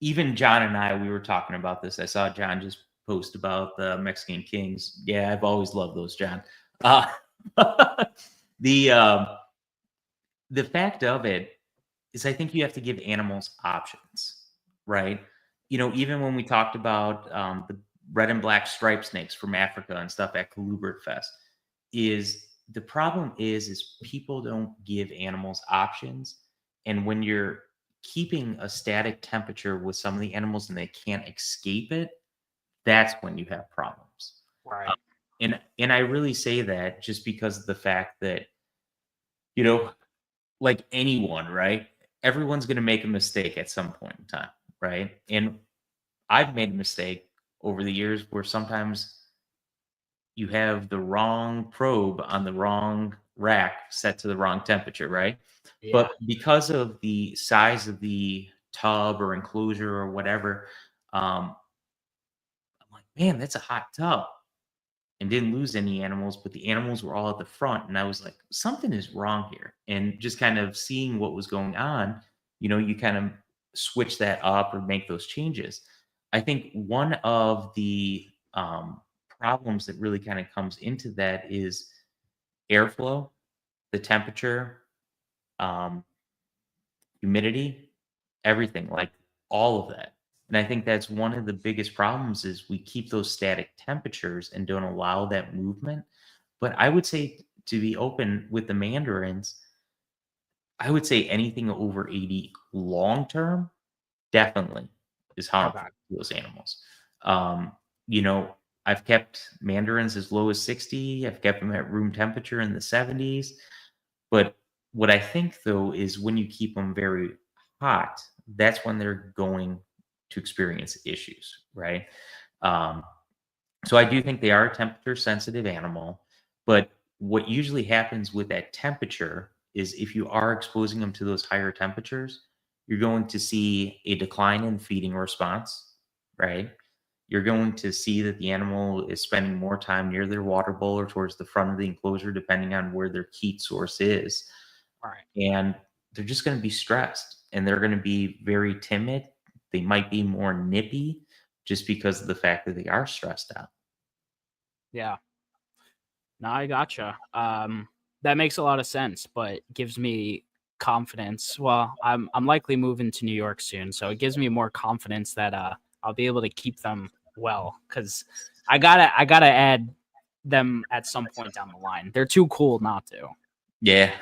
Speaker 2: even John and I, we were talking about this. I saw John just post about the Mexican Kings. Yeah, I've always loved those, John. Uh, the um, the fact of it is, I think you have to give animals options, right? Even when we talked about the red and black striped snakes from Africa and stuff at Colubrid Fest, is the problem is people don't give animals options, and when you're keeping a static temperature with some of the animals and they can't escape it, that's when you have problems. Um,
Speaker 1: Right.
Speaker 2: and I really say that just because of the fact that, you know, like anyone, right? Everyone's going to make a mistake at some point in time, right? And I've made a mistake over the years where sometimes you have the wrong probe on the wrong rack set to the wrong temperature, right?
Speaker 1: Yeah.
Speaker 2: But because of the size of the tub or enclosure or whatever, I'm like, man, that's a hot tub. And didn't lose any animals, but the animals were all at the front. And I was like, something is wrong here. And just kind of seeing what was going on, you kind of switch that up or make those changes. I think one of the problems that really kind of comes into that is airflow, the temperature, um, humidity, everything, like all of that. And I think that's one of the biggest problems is we keep those static temperatures and don't allow that movement. But I would say, to be open with the mandarins, I would say anything over 80 long term definitely is
Speaker 1: Okay.
Speaker 2: harmful to those animals. Um, you know, I've kept mandarins as low as 60. I've kept them at room temperature in the 70s. But what I think though is when you keep them very hot, that's when they're going to experience issues, right? Um, so I do think they are a temperature sensitive animal, but what usually happens with that temperature is if you are exposing them to those higher temperatures, you're going to see a decline in feeding response, right? You're going to see that the animal is spending more time near their water bowl or towards the front of the enclosure, depending on where their heat source is.
Speaker 1: All right.
Speaker 2: And they're just going to be stressed and they're going to be very timid. They might be more nippy just because of the fact that they are stressed out.
Speaker 1: Yeah. No, I gotcha. That makes a lot of sense, but gives me confidence. Well, I'm likely moving to New York soon, so it gives me more confidence that I'll be able to keep them well because I gotta add them at some point down the line. They're too cool not to.
Speaker 2: Yeah.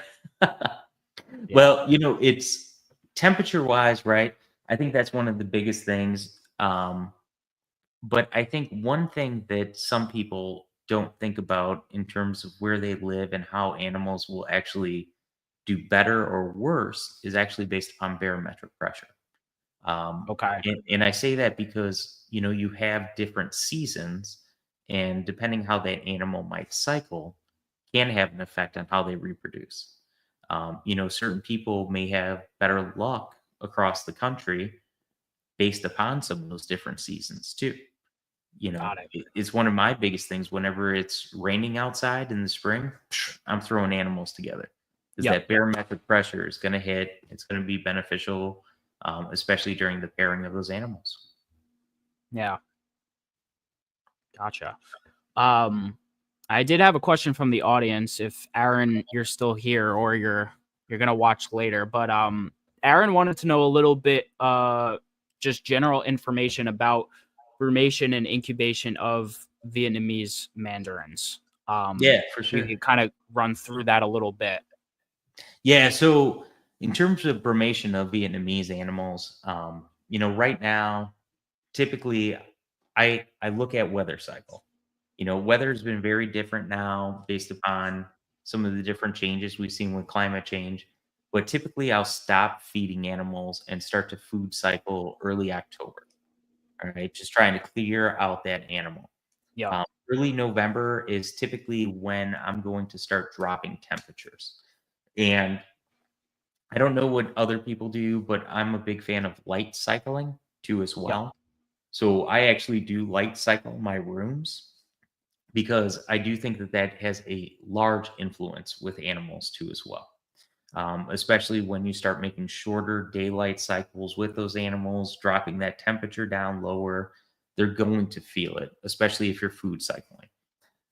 Speaker 1: Yeah.
Speaker 2: Well, it's temperature wise, right? I think that's one of the biggest things. But I think one thing that some people don't think about in terms of where they live and how animals will actually do better or worse is actually based upon barometric pressure.
Speaker 1: Okay.
Speaker 2: And I say that because, you have different seasons, and depending how that animal might cycle can have an effect on how they reproduce. Certain people may have better luck across the country based upon some of those different seasons too.
Speaker 1: Got it.
Speaker 2: It's one of my biggest things whenever it's raining outside in the spring, I'm throwing animals together because
Speaker 1: Yep.
Speaker 2: that barometric pressure is going to hit. It's going to be beneficial, especially during the pairing of those animals.
Speaker 1: Yeah. Gotcha. Um, I did have a question from the audience. If Aaron, you're still here, or you're gonna watch later, but Aaron wanted to know a little bit, just general information about brumation and incubation of Vietnamese mandarins.
Speaker 2: Yeah, for
Speaker 1: If you
Speaker 2: sure.
Speaker 1: could kind of run through that a little bit.
Speaker 2: Yeah, so in terms of brumation of Vietnamese animals, right now, typically I look at weather cycle. Weather's been very different now based upon some of the different changes we've seen with climate change. But typically I'll stop feeding animals and start to food cycle early October. All right, just trying to clear out that animal.
Speaker 1: Yep.
Speaker 2: Um, Early November is typically when I'm going to start dropping temperatures. And I don't know what other people do, but I'm a big fan of light cycling too as
Speaker 1: Yep.
Speaker 2: well. So I actually do light cycle my rooms because I do think that that has a large influence with animals too as well. Especially when you start making shorter daylight cycles with those animals, dropping that temperature down lower, they're going to feel it, especially if you're food cycling.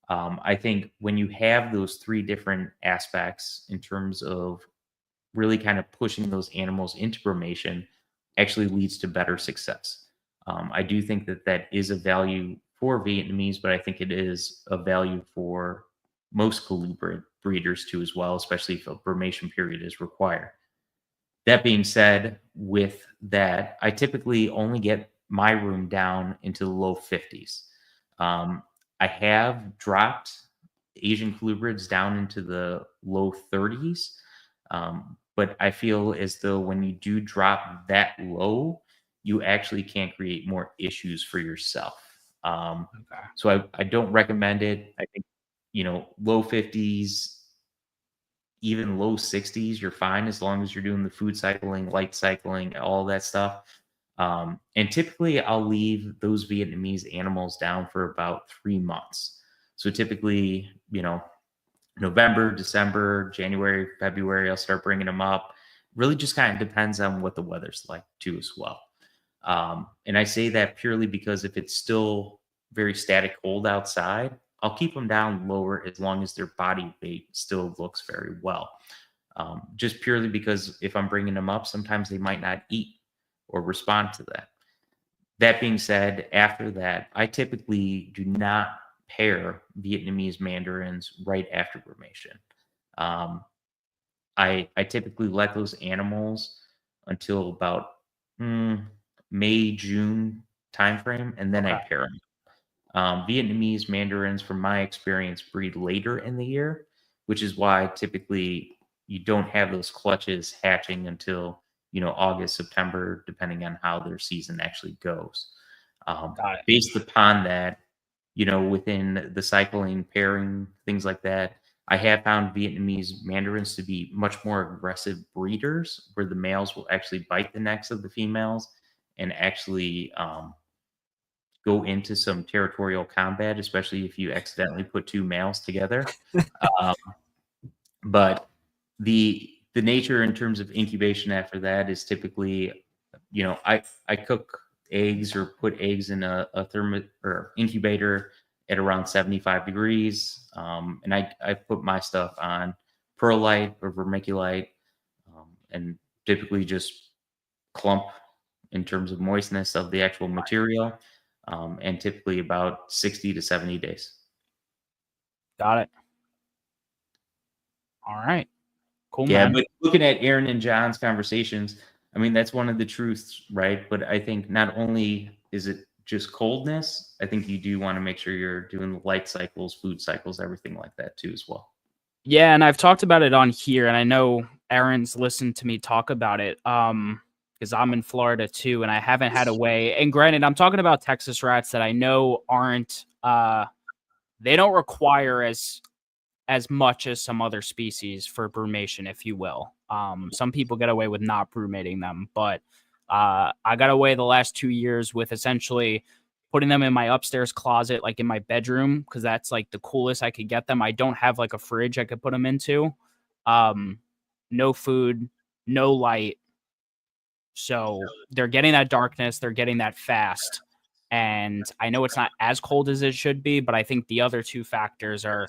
Speaker 2: I think when you have those three different aspects in terms of really kind of pushing those animals into brumation actually leads to better success. I do think that that is a value for Vietnamese, but I think it is a value for most colubrid breeders too as well, especially if a brumation period is required. That being said, with that, I typically only get my room down into the low 50s. Um, I have dropped Asian colubrids down into the low 30s, but I feel as though when you do drop that low, you actually can create more issues for yourself. Um,
Speaker 1: Okay.
Speaker 2: so I don't recommend it. I think, low 50s, even low 60s, you're fine as long as you're doing the food cycling, light cycling, all that stuff. And typically, I'll leave those Vietnamese animals down for about 3 months. So typically, November, December, January, February, I'll start bringing them up. Really just kind of depends on what the weather's like, too, as well. And I say that purely because if it's still very static cold outside, I'll keep them down lower as long as their body weight still looks very well. Just purely because if I'm bringing them up, sometimes they might not eat or respond to that. That being said, after that, I typically do not pair Vietnamese mandarins right after brumation. Um, I typically let those animals until about May, June timeframe, and then I
Speaker 1: Okay.
Speaker 2: pair them. Vietnamese mandarins, from my experience, breed later in the year, which is why typically you don't have those clutches hatching until August, September, depending on how their season actually goes.
Speaker 1: Got it.
Speaker 2: Based upon that, within the cycling, pairing, things like that, I have found Vietnamese mandarins to be much more aggressive breeders, where the males will actually bite the necks of the females and actually go into some territorial combat, especially if you accidentally put two males together. Um, but the nature in terms of incubation after that is typically, I cook eggs or put eggs in a thermo or incubator at around 75 degrees. And I put my stuff on perlite or vermiculite, and typically just clump in terms of moistness of the actual material, and typically about 60 to 70 days.
Speaker 1: Got it. All right. Cool,
Speaker 2: Yeah,
Speaker 1: man.
Speaker 2: but looking at Aaron and John's conversations, I mean, that's one of the truths, right? But I think not only is it just coldness, I think you do want to make sure you're doing the light cycles, food cycles, everything like that too, as well.
Speaker 1: Yeah, and I've talked about it on here, and I know Aaron's listened to me talk about it. Because I'm in Florida too, and I haven't had a way. And granted, I'm talking about Texas rats that I know aren't they don't require as much as some other species for brumation, if you will. Some people get away with not brumating them, but I got away the last 2 years with essentially putting them in my upstairs closet, like in my bedroom, because that's like the coolest I could get them. I don't have like a fridge I could put them into. Um, no food, no light. So they're getting that darkness, they're getting that fast. And I know it's not as cold as it should be, but I think the other two factors are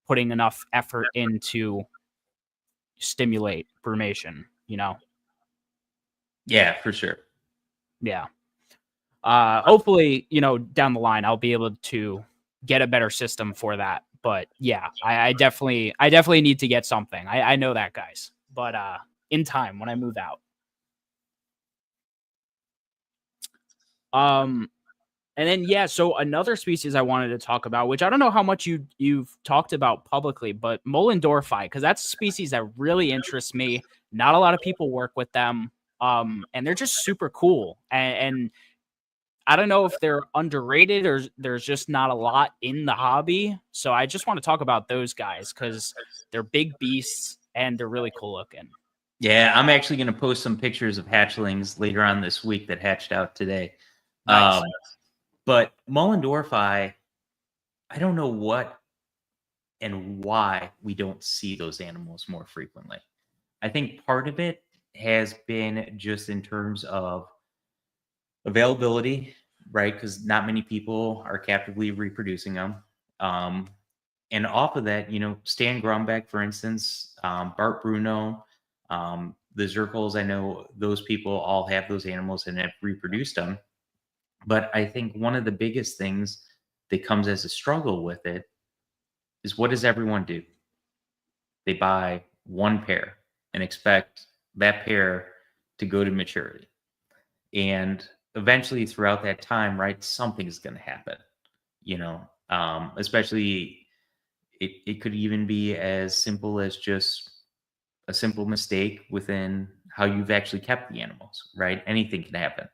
Speaker 1: putting enough effort into stimulate brumation, you know?
Speaker 2: Yeah, for sure.
Speaker 1: Yeah. Hopefully, down the line I'll be able to get a better system for that. But yeah, I definitely need to get something. I know that, guys. But in time when I move out. Um and then yeah, so another species I wanted to talk about, which I don't know how much you've talked about publicly, but Mollendorfi, because that's a species that really interests me. Not a lot of people work with them. And they're just super cool. And I don't know if they're underrated or there's just not a lot in the hobby. So I just want to talk about those guys because they're big beasts and they're really cool looking.
Speaker 2: Yeah, I'm actually going to post some pictures of hatchlings later on this week that hatched out today.
Speaker 1: Nice.
Speaker 2: Um, but Mollendorfi, I don't know what and why we don't see those animals more frequently. I think part of it has been just in terms of availability, right? Because not many people are captively reproducing them. Um, and off of that, Stan Grumbeck, for instance, Bart Bruno, the Zirkles, I know those people all have those animals and have reproduced them. But I think one of the biggest things that comes as a struggle with it is, what does everyone do? They buy one pair and expect that pair to go to maturity. And eventually throughout that time, right, something's going to happen, especially it could even be as simple as just a simple mistake within how you've actually kept the animals, right? Anything can happen.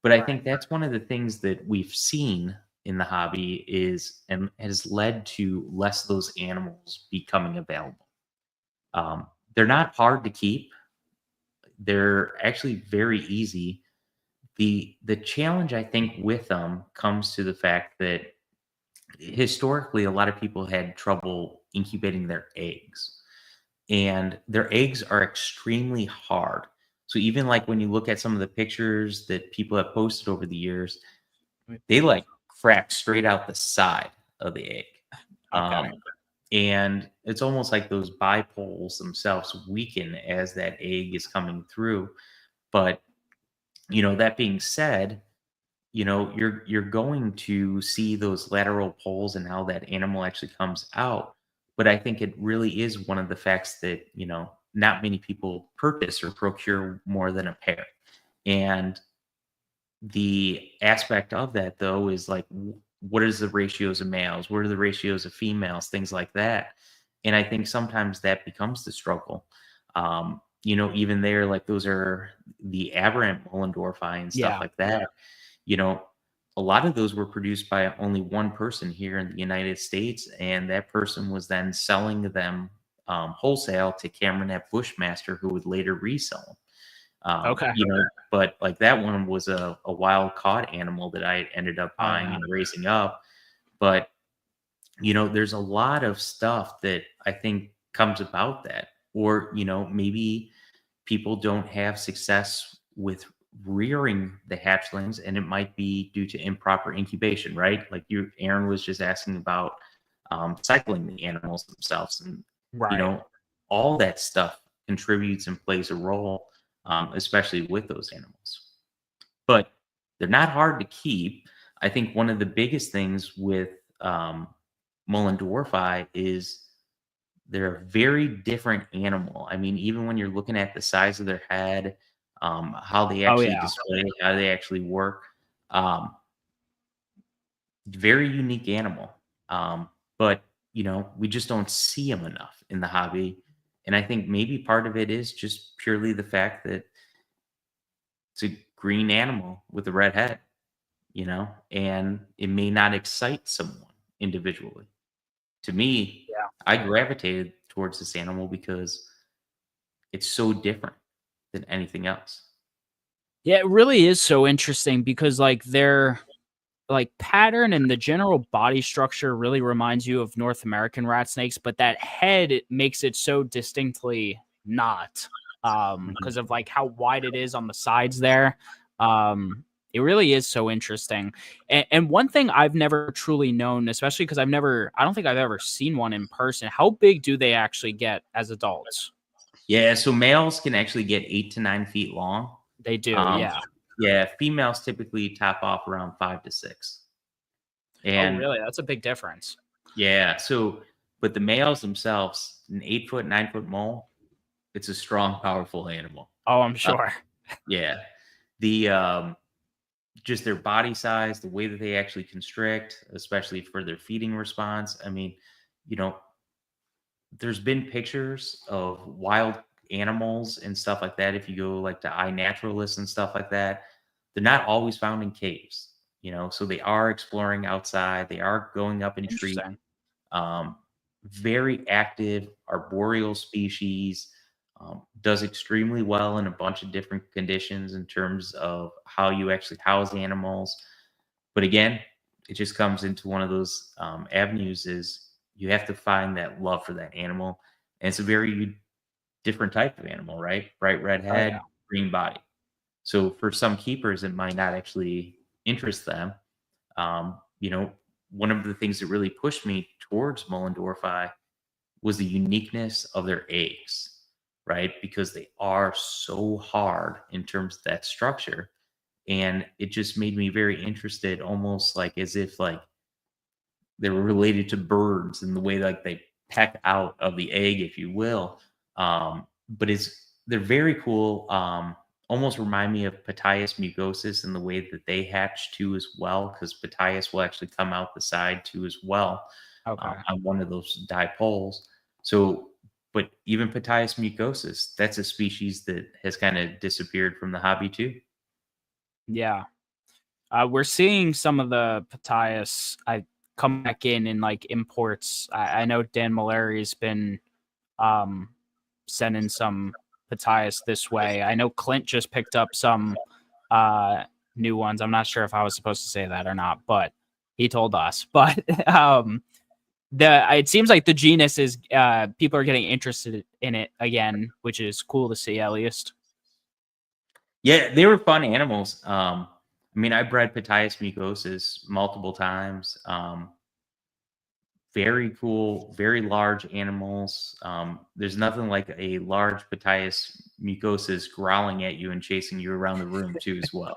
Speaker 2: But I think that's one of the things that we've seen in the hobby is and has led to less of those animals becoming available. They're not hard to keep. They're actually very easy. The challenge I think with them comes to the fact that historically a lot of people had trouble incubating their eggs, and their eggs are extremely hard. So even like when you look at some of the pictures that people have posted over the years, they like crack straight out the side of the egg.
Speaker 1: Okay.
Speaker 2: And it's almost like those bipoles themselves weaken as that egg is coming through. But that being said, you're going to see those lateral poles and how that animal actually comes out. But I think it really is one of the facts that, not many people purchase or procure more than a pair. And the aspect of that though is like what is the ratios of males, what are the ratios of females, things like that. And I think sometimes that becomes the struggle. Even there, like those are the aberrant Mollendorffi and stuff
Speaker 1: Yeah.
Speaker 2: like that. you know a lot of those were produced by only one person here in the United States, and that person was then selling them wholesale to Cameron at Bushmaster, who would later resell them.
Speaker 1: Okay.
Speaker 2: But like that one was a wild caught animal that I ended up
Speaker 1: Oh
Speaker 2: buying
Speaker 1: yeah.
Speaker 2: and raising up. But there's a lot of stuff that I think comes about that, or maybe people don't have success with rearing the hatchlings, and it might be due to improper incubation, right? Like Aaron was just asking about cycling the animals themselves, and you
Speaker 1: Right.
Speaker 2: know, all that stuff contributes and plays a role, especially with those animals. But they're not hard to keep. I think one of the biggest things with Mollendorffi is they're a very different animal. I mean, even when you're looking at the size of their head, how they
Speaker 1: Oh
Speaker 2: actually
Speaker 1: yeah.
Speaker 2: display, how they actually work, um, very unique animal. But we just don't see them enough in the hobby, and I think maybe part of it is just purely the fact that it's a green animal with a red head, and it may not excite someone individually. To me,
Speaker 1: Yeah.
Speaker 2: I gravitated towards this animal because it's so different than anything else.
Speaker 1: Yeah, it really is so interesting because like their like pattern and the general body structure really reminds you of North American rat snakes, but that head it makes it so distinctly not
Speaker 2: Mhm.
Speaker 1: because of like how wide it is on the sides there. Um it really is so interesting. And one thing I've never truly known, especially because I don't think I've ever seen one in person. How big do they actually get as adults?
Speaker 2: Yeah, so males can actually get 8 to 9 feet long.
Speaker 1: They do,
Speaker 2: Um,
Speaker 1: yeah.
Speaker 2: yeah, females typically top off around 5 to 6.
Speaker 1: Oh,
Speaker 2: And
Speaker 1: really? That's a big difference.
Speaker 2: yeah, but the males themselves, an 8 foot, 9 foot mole, it's a strong, powerful animal.
Speaker 1: Oh, I'm
Speaker 2: Uh,
Speaker 1: sure.
Speaker 2: yeah, the just their body size, the way that they actually constrict, especially for their feeding response. I mean, you know, there's been pictures of wild animals and stuff like that. If you go like to iNaturalist and stuff like that, they're not always found in caves, so they are exploring outside. They are going up in trees.
Speaker 1: Interesting.
Speaker 2: Um, Very active arboreal species. Does extremely well in a bunch of different conditions in terms of how you actually house animals. But again, it just comes into one of those avenues is you have to find that love for that animal. And it's a very different type of animal, right? Bright red
Speaker 1: Oh yeah.
Speaker 2: head, green body. So for some keepers, it might not actually interest them. Um, you know, One of the things that really pushed me towards Mollendorffi was the uniqueness of their eggs, right? Because they are so hard in terms of that structure. And it just made me very interested, almost like as if like they were related to birds in the way like they peck out of the egg, if you will. But they're very cool. Almost remind me of Petius mucosis in the way that they hatch too as well, because Petius will actually come out the side too as well,
Speaker 1: Okay.
Speaker 2: on one of those dipoles. So, but even Petius mucosis, that's a species that has kind of disappeared from the hobby too.
Speaker 1: Yeah. We're seeing some of the Patias I come back in like imports. I know Dan Malari's been um, sending some Patias this way. I know Clint just picked up some uh, new ones. I'm not sure if I was supposed to say that or not, but he told us. But it seems like the genus is people are getting interested in it again, which is cool to see at least.
Speaker 2: Yeah, they were fun animals. I mean, I bred Petius mucosis multiple times. Very cool, very large animals. There's nothing like a large Petius mucosis growling at you and chasing you around the room too, as well.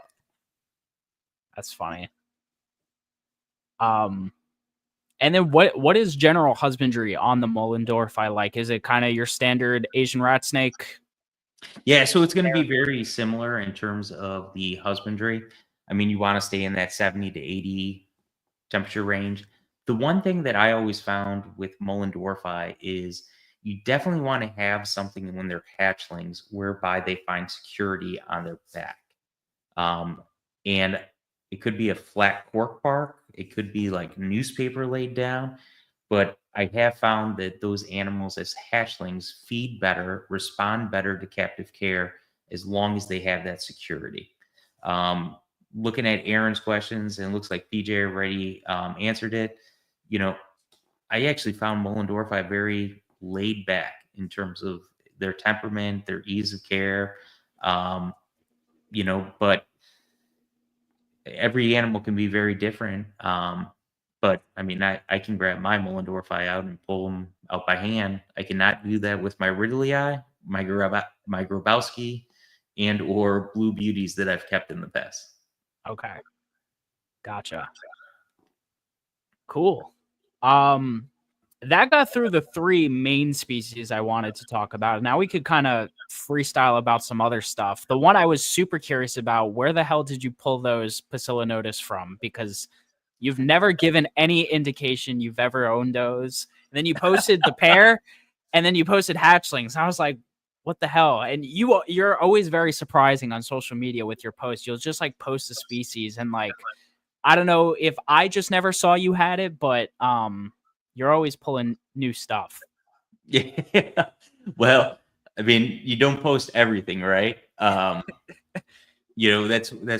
Speaker 1: That's funny. And then what is general husbandry on the Mollendorf like? Is it kind of your standard Asian rat snake?
Speaker 2: Yeah, so it's going to be very similar in terms of the husbandry. I mean, you want to stay in that 70 to 80 temperature range. The one thing that I always found with Mollendorfi is you definitely want to have something when they're hatchlings whereby they find security on their back. Um, and it could be a flat cork bark, it could be like newspaper laid down, but I have found that those animals as hatchlings feed better, respond better to captive care as long as they have that security. Um, Looking at Aaron's questions, and it looks like PJ already answered it. You know, I actually found Mollendorfi very laid back in terms of their temperament, their ease of care. Um, but every animal can be very different. But I mean, I can grab my Mollendorfi out and pull them out by hand. I cannot do that with my Ridley, my Grabowski, and or Blue Beauties that I've kept in the past.
Speaker 1: Okay. Gotcha. Cool. That got through the 3 main species I wanted to talk about. Now we could kind of freestyle about some other stuff. The one I was super curious about, where the hell did you pull those Pasillinotus from? Because you've never given any indication you've ever owned those. And then you posted the pair, and then you posted hatchlings. I was like, what the hell? And you're always very surprising on social media with your posts. You'll just like post a species and like, I don't know if I just never saw you had it, but you're always pulling new stuff.
Speaker 2: Yeah. Well, I mean, you don't post everything, right? That's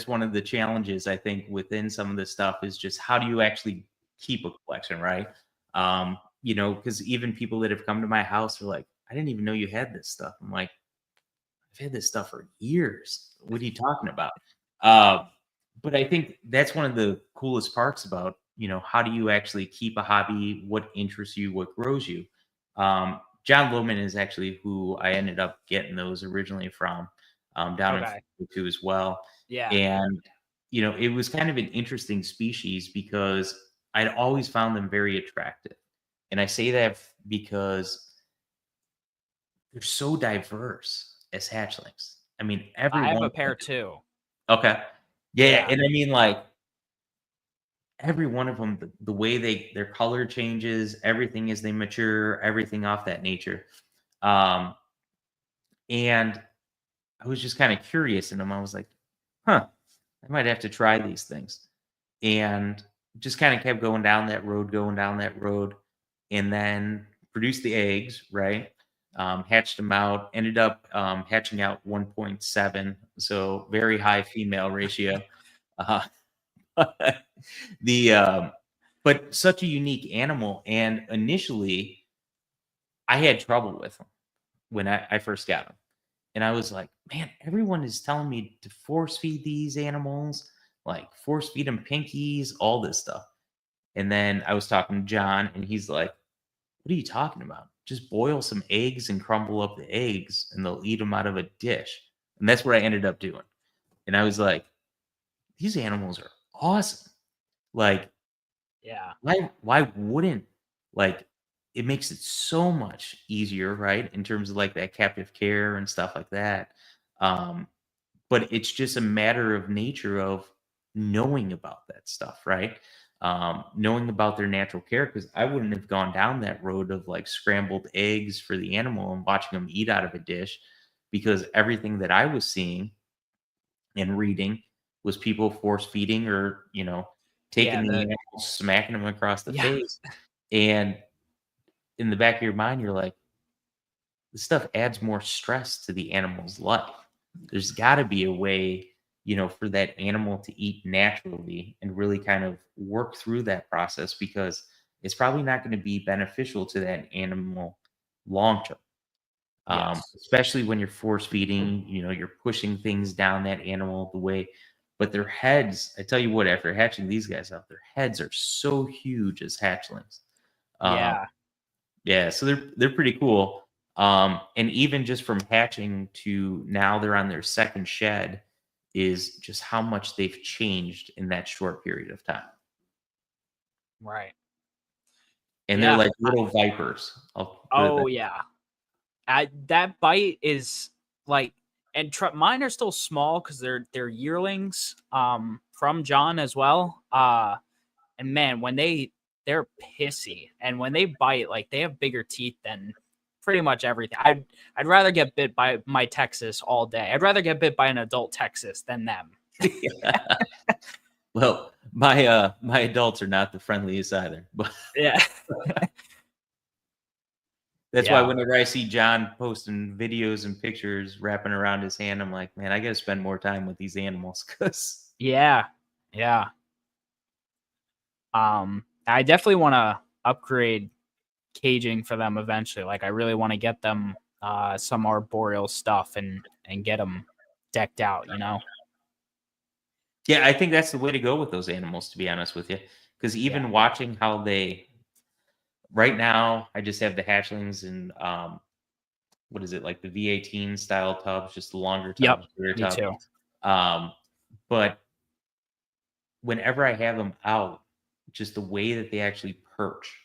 Speaker 2: one of the challenges I think within some of this stuff is just how do you actually keep a collection, right? Because even people that have come to my house are like, I didn't even know you had this stuff. I'm like, I've had this stuff for years. What are you talking about? But I think that's one of the coolest parts about, how do you actually keep a hobby? What interests you? What grows you? John Lohman is actually who I ended up getting those originally from, down in
Speaker 1: Okay.
Speaker 2: Florida too as well.
Speaker 1: Yeah.
Speaker 2: And, it was kind of an interesting species because I'd always found them very attractive. And I say that because they're so diverse as hatchlings. I mean, every
Speaker 1: I have
Speaker 2: one
Speaker 1: a
Speaker 2: of them.
Speaker 1: pair too.
Speaker 2: Okay. Yeah,
Speaker 1: Yeah.
Speaker 2: and I mean, like, every one of them, the way their color changes, everything as they mature, everything off that nature. Um, and I was just kind of curious in them. I was like, huh, I might have to try these things. And just kind of kept going down that road, and then produced the eggs, right? Hatched them out, ended up hatching out 1.7, so very high female ratio. Uh, the but such a unique animal, and initially I had trouble with them when I first got them, and I was like, man, everyone is telling me to force feed these animals, like force feed them pinkies, all this stuff. And then I was talking to John, and he's like, what are you talking about? Just boil some eggs and crumble up the eggs, and they'll eat them out of a dish. And that's what I ended up doing. And I was like, these animals are awesome. Like,
Speaker 1: Yeah.
Speaker 2: why wouldn't, like, it makes it so much easier, right? In terms of like that captive care and stuff like that. Um, but it's just a matter of nature of knowing about that stuff, right? Knowing about their natural care, because I wouldn't have gone down that road of like scrambled eggs for the animal and watching them eat out of a dish, because everything that I was seeing and reading was people force feeding or, taking
Speaker 1: Yeah.
Speaker 2: the animal, smacking them across the
Speaker 1: Yeah.
Speaker 2: face. And in the back of your mind, you're like, this stuff adds more stress to the animal's life. There's got to be a way, for that animal to eat naturally and really kind of work through that process, because it's probably not going to be beneficial to that animal long term.
Speaker 1: Yes.
Speaker 2: Especially when you're force feeding, you're pushing things down that animal the way, but their heads, I tell you what, after hatching these guys out, their heads are so huge as hatchlings. Um,
Speaker 1: Yeah.
Speaker 2: yeah, so they're pretty cool. And even just from hatching to now they're on their second shed, is just how much they've changed in that short period of time.
Speaker 1: Right.
Speaker 2: And they're
Speaker 1: Yeah.
Speaker 2: like little vipers. I'll put it that
Speaker 1: Oh yeah. That bite is like, and mine are still small because they're yearlings from John as well. And man, when they're pissy, and when they bite, like they have bigger teeth than pretty much everything. I'd rather get bit by my Texas all day. I'd rather get bit by an adult Texas than them.
Speaker 2: Yeah. Well, my adults are not the friendliest either, but
Speaker 1: Yeah.
Speaker 2: that's why
Speaker 1: Yeah.
Speaker 2: whenever I see John posting videos and pictures wrapping around his hand, I'm like, man, I got to spend more time with these animals because
Speaker 1: Yeah. Yeah. I definitely want to upgrade caging for them eventually. Like I really want to get them some arboreal stuff and get them decked out, you know?
Speaker 2: yeah, I think that's the way to go with those animals, to be honest with you. Because
Speaker 1: Yeah.
Speaker 2: even watching how they, right now, I just have the hatchlings and what is it, like the V18 style tubs, just the longer
Speaker 1: Yep.
Speaker 2: tubs, bigger
Speaker 1: Me
Speaker 2: tub.
Speaker 1: too.
Speaker 2: But whenever I have them out, just the way that they actually perch,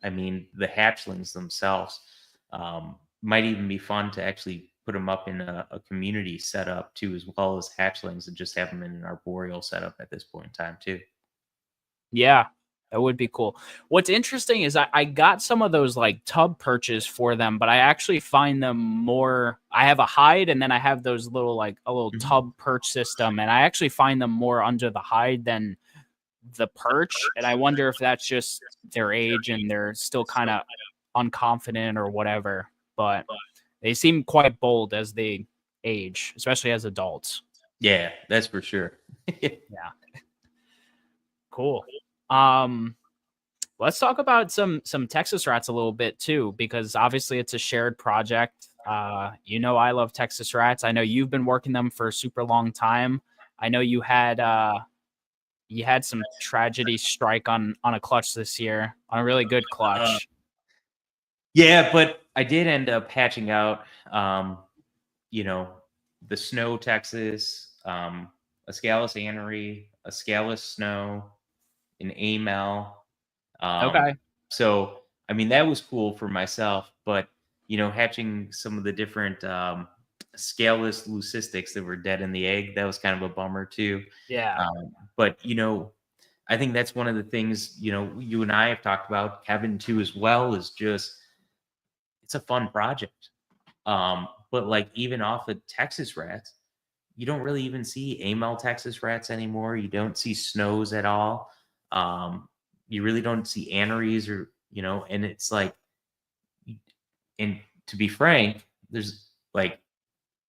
Speaker 2: I mean, the hatchlings themselves might even be fun to actually put them up in a community setup too, as well as hatchlings, and just have them in an arboreal setup at this point in time too.
Speaker 1: Yeah, that would be cool. What's interesting is I got some of those like tub perches for them, but I actually find them more. I have a hide and then I have those little like a little
Speaker 2: Mhm.
Speaker 1: tub perch system, and I actually find them more under the hide than the perch. And I wonder if that's just their age and they're still kind of unconfident or whatever. But they seem quite bold as they age, especially as adults.
Speaker 2: Yeah, that's for sure.
Speaker 1: Yeah, cool. Um, let's talk about some Texas rats a little bit too, because obviously it's a shared project. You know, I love Texas rats. I know you've been working them for a super long time. I know you had some tragedy strike on a clutch this year, on a really good
Speaker 2: Uh,
Speaker 1: clutch.
Speaker 2: yeah, but I did end up hatching out, you know, the snow Texas, a scaleless anery, a scaleless snow, an amel.
Speaker 1: Okay.
Speaker 2: So I mean that was cool for myself, but hatching some of the different scaleless leucistics that were dead in the egg, that was kind of a bummer too.
Speaker 1: Yeah.
Speaker 2: But I think that's one of the things you and I have talked about, Kevin too, as well, is just it's a fun project. But like even off of Texas rats, you don't really even see amel Texas rats anymore. You don't see snows at all. You really don't see aneries and it's like, and to be frank, there's like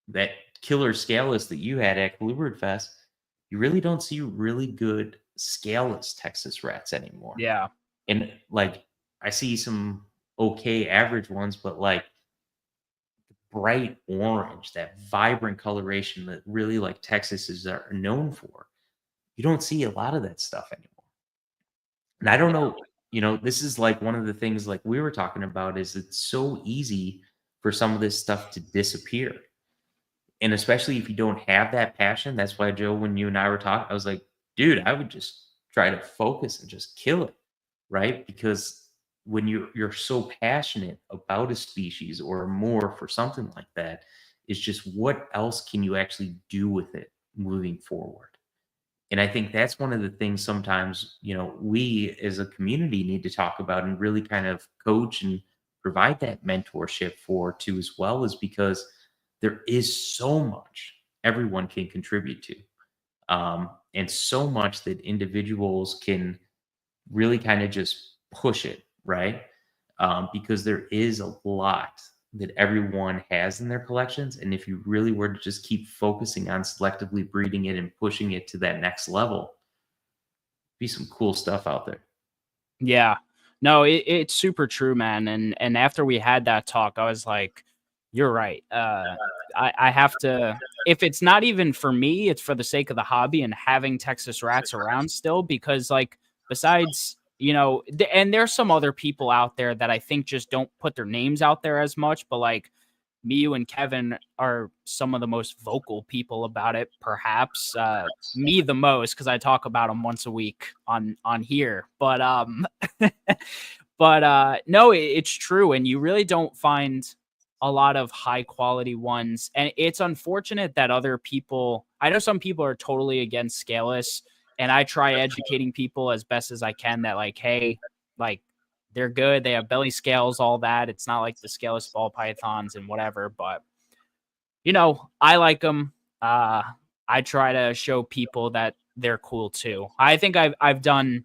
Speaker 2: that killer scaleless that you had at Colubrid Fest. You really don't see really good scaleless Texas rats anymore.
Speaker 1: Yeah.
Speaker 2: And like, I see some okay average ones, but like bright orange, that vibrant coloration that really like Texas are known for. You don't see a lot of that stuff anymore. And I don't know, this is like one of the things like we were talking about is it's so easy for some of this stuff to disappear. And especially if you don't have that passion, that's why Joe, when you and I were talking, I was like, dude, I would just try to focus and just kill it, right? Because when you're so passionate about a species or more for something like that, it's just what else can you actually do with it moving forward? And I think that's one of the things sometimes, we as a community need to talk about and really kind of coach and provide that mentorship for too, as well, is because there is so much everyone can contribute to. And so much that individuals can really kind of just push it, right? Because there is a lot that everyone has in their collections. And if you really were to just keep focusing on selectively breeding it and pushing it to that next level, be some cool stuff out there.
Speaker 1: Yeah. No, it's super true, man. And after we had that talk, I was like, you're right. I have to, if it's not even for me, it's for the sake of the hobby and having Texas rats around still, because like besides, and there's some other people out there that I think just don't put their names out there as much, but like me, you, and Kevin are some of the most vocal people about it, perhaps. Me the most, because I talk about them once a week on here. But no, it's true, and you really don't find a lot of high quality ones. And it's unfortunate that other people, I know some people are totally against scaleless, and I try educating people as best as I can that, like, hey, like, they're good. They have belly scales, all that. It's not like the scaleless ball pythons and whatever, but I like them. I try to show people that they're cool too. I think I've done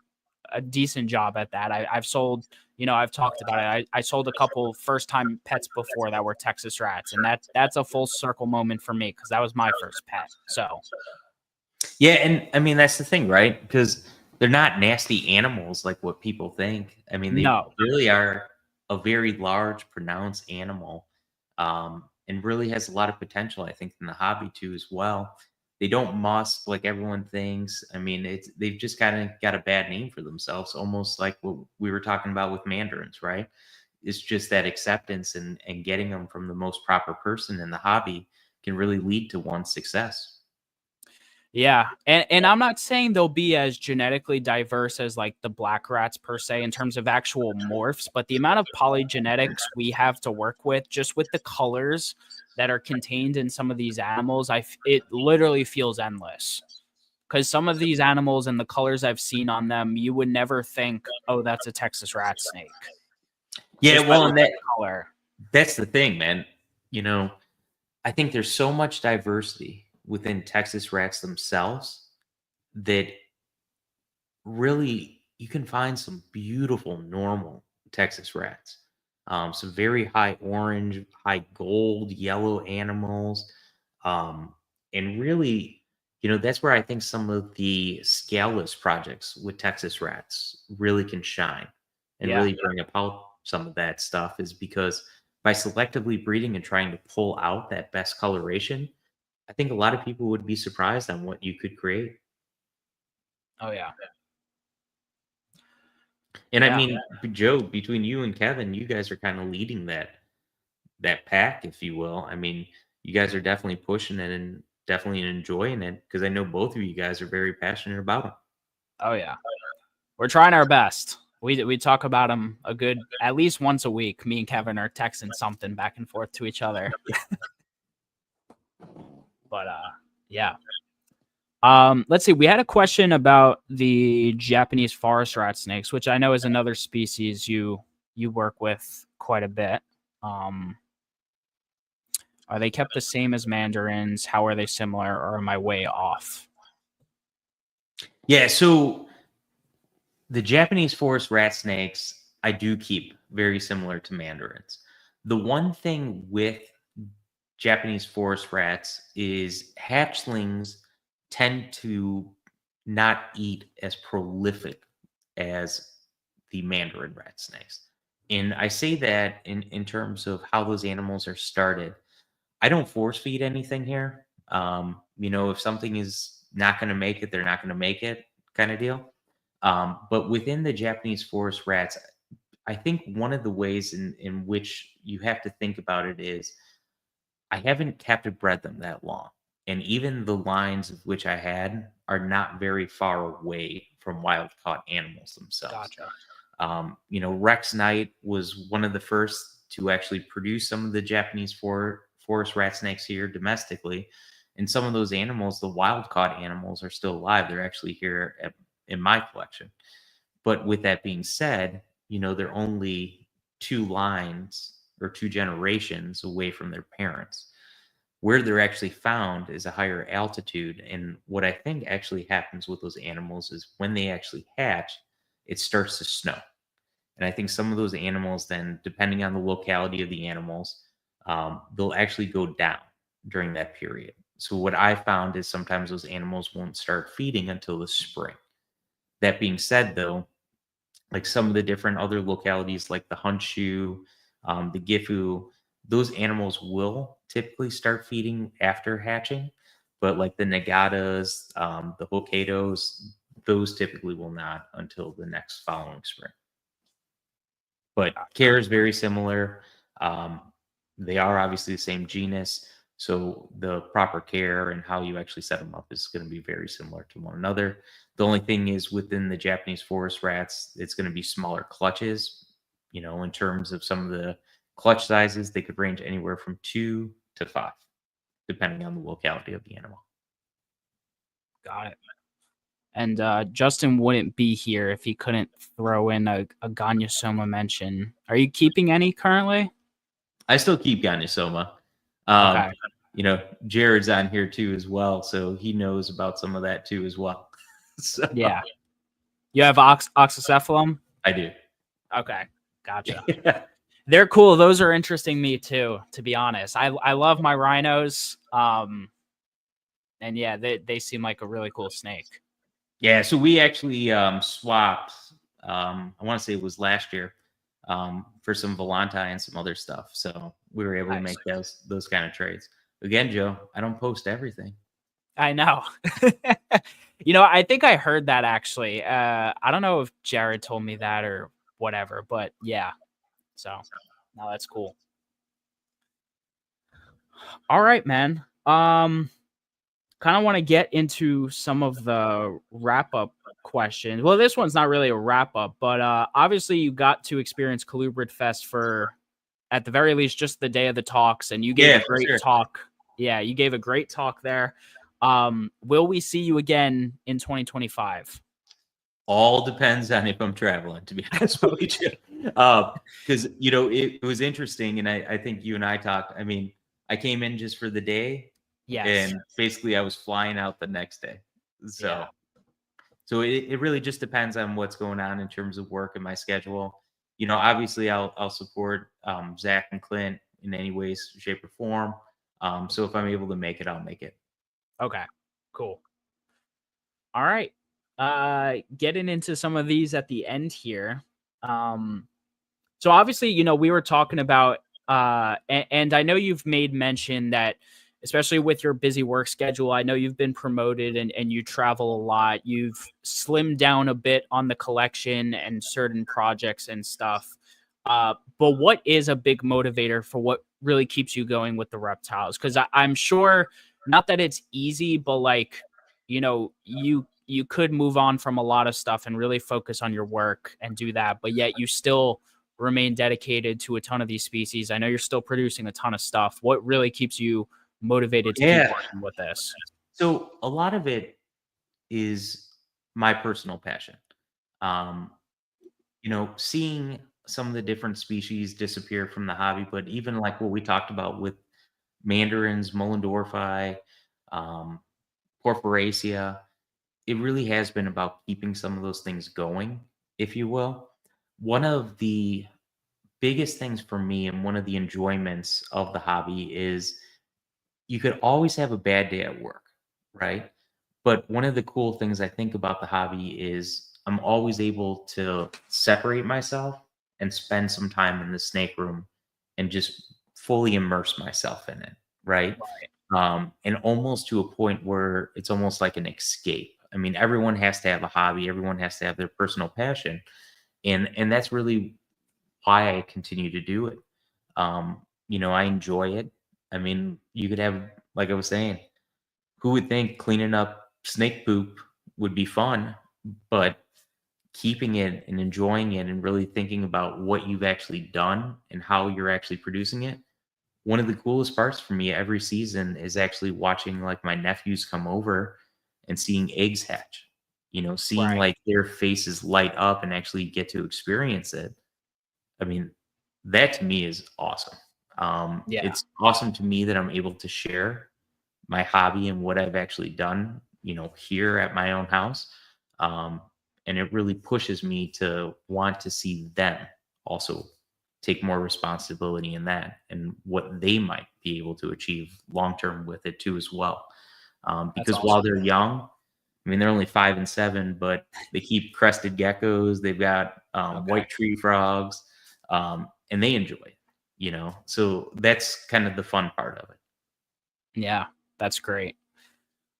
Speaker 1: a decent job at that. I've sold, I've talked about it. I sold a couple first time pets before that were Texas rats, and that's a full circle moment for me because that was my first pet. So
Speaker 2: Yeah, and I mean that's the thing, right? Because they're not nasty animals like what people think. I mean, they
Speaker 1: no,
Speaker 2: really are a very large, pronounced animal, and really has a lot of potential. I think in the hobby too, as well. They don't musk like everyone thinks. I mean, they've just kind of got a bad name for themselves, almost like what we were talking about with mandarins, right? It's just that acceptance and getting them from the most proper person in the hobby can really lead to one's success.
Speaker 1: yeah, and I'm not saying they'll be as genetically diverse as like the black rats per se in terms of actual morphs, but the amount of polygenetics we have to work with, just with the colors that are contained in some of these animals, it literally feels endless. Because some of these animals and the colors I've seen on them, you would never think, oh, that's a Texas rat snake,
Speaker 2: Yeah,
Speaker 1: just by
Speaker 2: well, and
Speaker 1: looking at the color.
Speaker 2: that's the thing, man. You know, I think there's so much diversity within Texas rats themselves that really you can find some beautiful normal Texas rats. Some very high orange, high gold, yellow animals. And really, that's where I think some of the scaleless projects with Texas rats really can shine and
Speaker 1: Yeah.
Speaker 2: really bring about some of that stuff is because by selectively breeding and trying to pull out that best coloration, I think a lot of people would be surprised on what you could create.
Speaker 1: Oh yeah.
Speaker 2: And I
Speaker 1: Yeah.
Speaker 2: mean, Joe, between you and Kevin, you guys are kind of leading that pack, if you will. I mean, you guys are definitely pushing it and definitely enjoying it because I know both of you guys are very passionate about it.
Speaker 1: Oh yeah. We're trying our best. We talk about them a good at least once a week. Me and Kevin are texting something back and forth to each other. But yeah. Let's see. We had a question about the Japanese forest rat snakes, which I know is another species you work with quite a bit. Um, are they kept the same as mandarins? How are they similar, or am I way off?
Speaker 2: Yeah, so the Japanese forest rat snakes, I do keep very similar to mandarins. The one thing with Japanese forest rats is hatchlings tend to not eat as prolific as the mandarin rat snakes. And I say that in terms of how those animals are started. I don't force feed anything here. If something is not going to make it, they're not going to make it kind of deal. But within the Japanese forest rats, I think one of the ways in which you have to think about it is I haven't captive bred them that long. And even the lines of which I had are not very far away from wild caught animals themselves.
Speaker 1: Gotcha.
Speaker 2: Rex Knight was one of the first to actually produce some of the Japanese forest rat snakes here domestically. And some of those animals, the wild caught animals, are still alive. They're actually here in my collection. But with that being said, they're only two lines or two generations away from their parents. Where they're actually found is a higher altitude. And what I think actually happens with those animals is when they actually hatch, it starts to snow. And I think some of those animals, then, depending on the locality of the animals, they'll actually go down during that period. So, what I found is sometimes those animals won't start feeding until the spring. That being said, though, like some of the different other localities like the Honshu, the Gifu, those animals will typically start feeding after hatching, but like the Nagatas, the Hokkaidos, those typically will not until the next following spring. But care is very similar. Um, They are obviously the same genus, so the proper care and how you actually set them up is going to be very similar to one another. The only thing is within the Japanese forest rats, it's going to be smaller clutches. In terms of some of the clutch sizes, they could range anywhere from 2 to 5, depending on the locality of the animal.
Speaker 1: Got it. And Justin wouldn't be here if he couldn't throw in a Ganyosoma mention. Are you keeping any currently?
Speaker 2: I still keep Ganyosoma. Um,
Speaker 1: Okay.
Speaker 2: Jared's on here too as well, so he knows about some of that too as well. So
Speaker 1: Yeah. You have oxycephalum?
Speaker 2: I do.
Speaker 1: Okay. Gotcha.
Speaker 2: Yeah.
Speaker 1: They're cool. Those are interesting me too, to be honest. I love my rhinos. And yeah, they seem like a really cool snake.
Speaker 2: Yeah, so we actually swapped. I want to say it was last year for some Volante and some other stuff. So we were able to make those kind of trades. Again, Joe, I don't post everything.
Speaker 1: I know. I think I heard that actually. I don't know if Jared told me that or whatever, but yeah. So, no, that's cool. All right, man. Kind of want to get into some of the wrap up questions. Well, this one's not really a wrap up, but obviously you got to experience Colubrid Fest for, at the very least, just the day of the talks, and you gave a great talk. Yeah, you gave a great talk there. Will we see you again in 2025?
Speaker 2: All depends on if I'm traveling, to be honest with you. Because it was interesting, and I think you and I talked. I mean, I came in just for the day.
Speaker 1: Yes.
Speaker 2: And basically I was flying out the next day. So it really just depends on what's going on in terms of work and my schedule. Obviously I'll support Zach and Clint in any way, shape, or form. So if I'm able to make it, I'll make it.
Speaker 1: Okay, cool. All right. Getting into some of these at the end here. So obviously, we were talking about and I know you've made mention that, especially with your busy work schedule, I know you've been promoted and you travel a lot. You've slimmed down a bit on the collection and certain projects and stuff. But what is a big motivator for what really keeps you going with the reptiles? Because I'm sure, not that it's easy, but like, you could move on from a lot of stuff and really focus on your work and do that, but yet you still remain dedicated to a ton of these species. I know you're still producing a ton of stuff. What really keeps you motivated to keep working with this?
Speaker 2: So a lot of it is my personal passion. Seeing some of the different species disappear from the hobby, but even like what we talked about with mandarins, Mullendorfi, Porphyraceae, it really has been about keeping some of those things going, if you will. One of the biggest things for me and one of the enjoyments of the hobby is you could always have a bad day at work, right? But one of the cool things I think about the hobby is I'm always able to separate myself and spend some time in the snake room and just fully immerse myself in it, right? And almost to a point where it's almost like an escape. I mean, everyone has to have a hobby, everyone has to have their personal passion, and that's really why I continue to do it. I enjoy it. I mean, you could have, like I was saying, who would think cleaning up snake poop would be fun, but keeping it and enjoying it and really thinking about what you've actually done and how you're actually producing it. One of the coolest parts for me every season is actually watching like my nephews come over and seeing eggs hatch, seeing like their faces light up and actually get to experience it. I mean, that to me is awesome. It's awesome to me that I'm able to share my hobby and what I've actually done, here at my own house. And it really pushes me to want to see them also take more responsibility in that and what they might be able to achieve long term with it too as well. Because while they're young, I mean, they're only 5 and 7, but they keep crested geckos. They've got white tree frogs, and they enjoy it. So that's kind of the fun part of it.
Speaker 1: Yeah, that's great.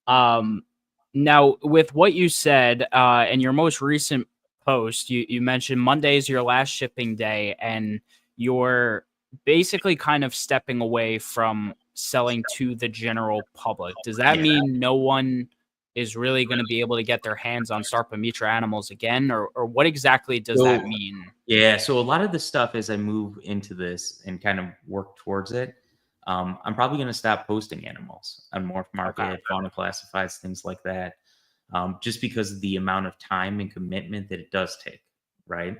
Speaker 1: Now, with what you said in your most recent post, you mentioned Monday is your last shipping day, and you're basically kind of stepping away from selling to the general public. Does that
Speaker 2: Yeah.
Speaker 1: mean no one is really going to be able to get their hands on Sarpamitra animals again, or what exactly does that
Speaker 2: So
Speaker 1: mean?
Speaker 2: yeah, so a lot of the stuff as I move into this and kind of work towards it, I'm probably going to stop posting animals on Morph
Speaker 1: Okay.
Speaker 2: Market, Fauna Classifieds, things like that, just because of the amount of time and commitment that it does take, right?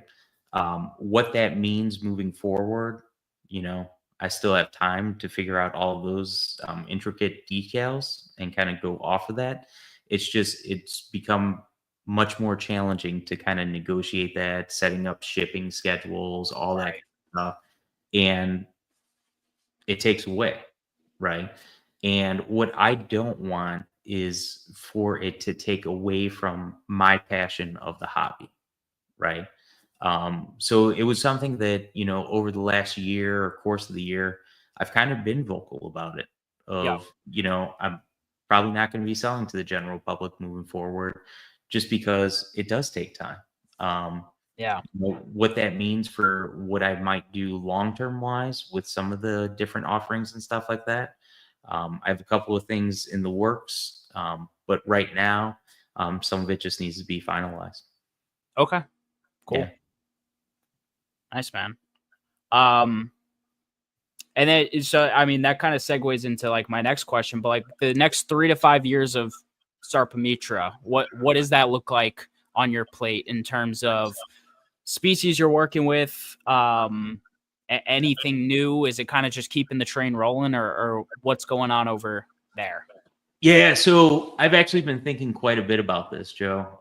Speaker 2: What that means moving forward, you know, I still have time to figure out all of those intricate details and kind of go off of that. It's just, it's become much more challenging to kind of negotiate that, setting up shipping schedules, all that
Speaker 1: Right.
Speaker 2: stuff. And it takes away, right? And what I don't want is for it to take away from my passion of the hobby, right? So it was something that, you know, over the last year or course of the year, I've kind of been vocal about it.
Speaker 1: Yeah.
Speaker 2: Of, you know, I'm probably not going to be selling to the general public moving forward, just because it does take time. Um,
Speaker 1: Yeah.
Speaker 2: what that means for what I might do long term wise with some of the different offerings and stuff like that. I have a couple of things in the works, but right now, some of it just needs to be finalized.
Speaker 1: Okay.
Speaker 2: Yeah.
Speaker 1: Cool. Nice, man. Um, and then so I mean that kind of segues into like my next question, but like the next 3 to 5 years of Sarpamitra, what does that look like on your plate in terms of species you're working with? Anything new? Is it kind of just keeping the train rolling, or what's going on over there?
Speaker 2: Yeah, so I've actually been thinking quite a bit about this, Joe,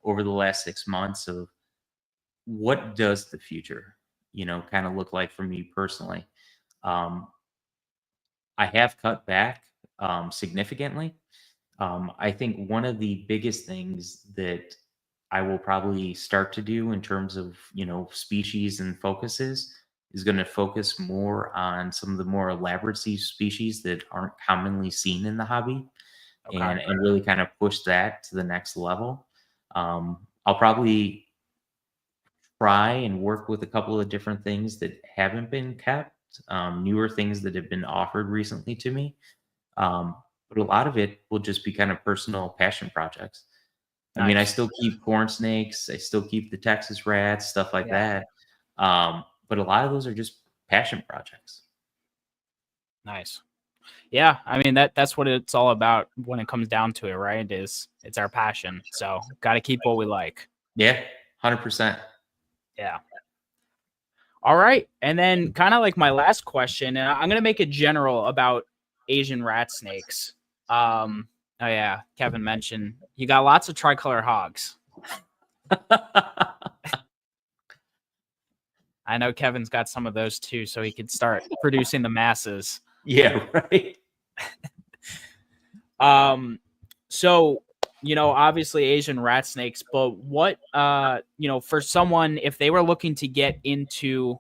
Speaker 2: over the last 6 months of what does the future, you know, kind of look like for me personally. Um, I have cut back significantly. I think one of the biggest things that I will probably start to do in terms of, you know, species and focuses is going to focus more on some of the more elaborate species that aren't commonly seen in the hobby,
Speaker 1: Okay.
Speaker 2: and really kind of push that to the next level. I'll probably try and work with a couple of different things that haven't been kept, newer things that have been offered recently to me. Um, but a lot of it will just be kind of personal passion projects. I mean, I
Speaker 1: Nice.
Speaker 2: still keep corn snakes, I still keep the Texas rats, stuff like
Speaker 1: Yeah.
Speaker 2: that. But a lot of those are just passion projects.
Speaker 1: Nice. Yeah, I mean that's what it's all about when it comes down to it, right? It's our passion. So got to keep what we like.
Speaker 2: Yeah, 100%.
Speaker 1: Yeah. All right. And then kind of like my last question, and I'm going to make it general about Asian rat snakes. Oh yeah, Kevin mentioned you got lots of tricolor hogs. I know Kevin's got some of those too, so he could start producing the masses.
Speaker 2: Yeah, right.
Speaker 1: So obviously Asian rat snakes, but what for someone if they were looking to get into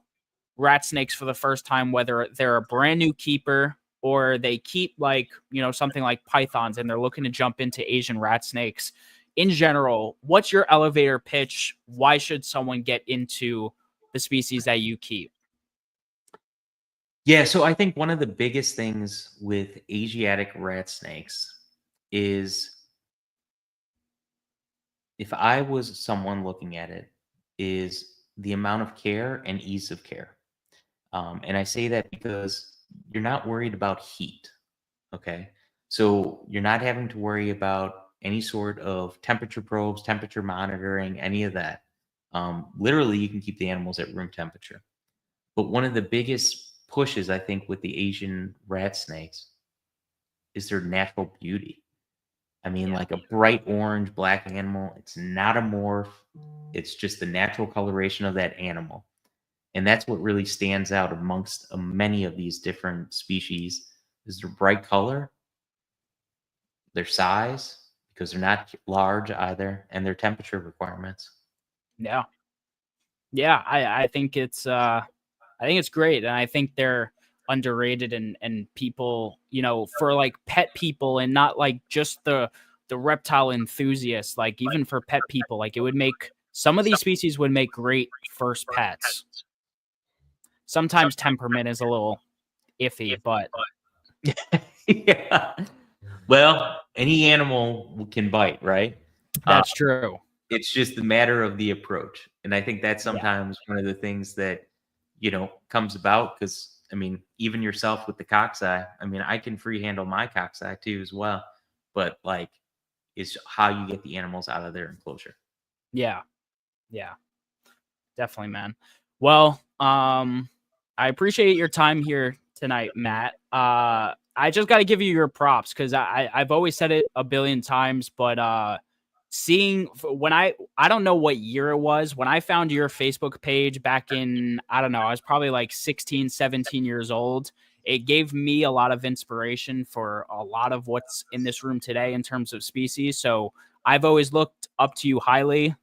Speaker 1: rat snakes for the first time, whether they're a brand new keeper or they keep like, something like pythons and they're looking to jump into Asian rat snakes in general, what's your elevator pitch? Why should someone get into the species that you keep?
Speaker 2: Yeah, so I think one of the biggest things with Asiatic rat snakes is, if I was someone looking at it, is the amount of care and ease of care. And I say that because you're not worried about heat. Okay. So you're not having to worry about any sort of temperature probes, temperature monitoring, any of that. Literally, you can keep the animals at room temperature. But one of the biggest pushes, I think, with the Asian rat snakes is their natural beauty. I mean,
Speaker 1: Yeah.
Speaker 2: like a bright orange, black animal, it's not a morph. It's just the natural coloration of that animal. And that's what really stands out amongst many of these different species is their bright color, their size, because they're not large either, and their temperature requirements.
Speaker 1: Yeah. Yeah. I think it's great. And I think they're underrated and people, for like pet people and not like just the reptile enthusiasts, like even for pet people, like it would make some of these species would make great first pets. sometimes temperament is a little iffy, but
Speaker 2: Yeah. Well, any animal can bite, right?
Speaker 1: that's true.
Speaker 2: It's just a matter of the approach. And I think that's
Speaker 1: Yeah.
Speaker 2: sometimes one of the things that, comes about because, I mean, even yourself with the cockeye, I mean, I can free handle my cockeye too as well. But like, it's how you get the animals out of their enclosure.
Speaker 1: Yeah. Yeah. Definitely, man. Well, I appreciate your time here tonight, Matt. I just got to give you your props because I've always said it a billion times, but seeing when I don't know what year it was when I found your Facebook page back in, I don't know, I was probably like 16, 17 years old. It gave me a lot of inspiration for a lot of what's in this room today in terms of species. So I've always looked up to you highly.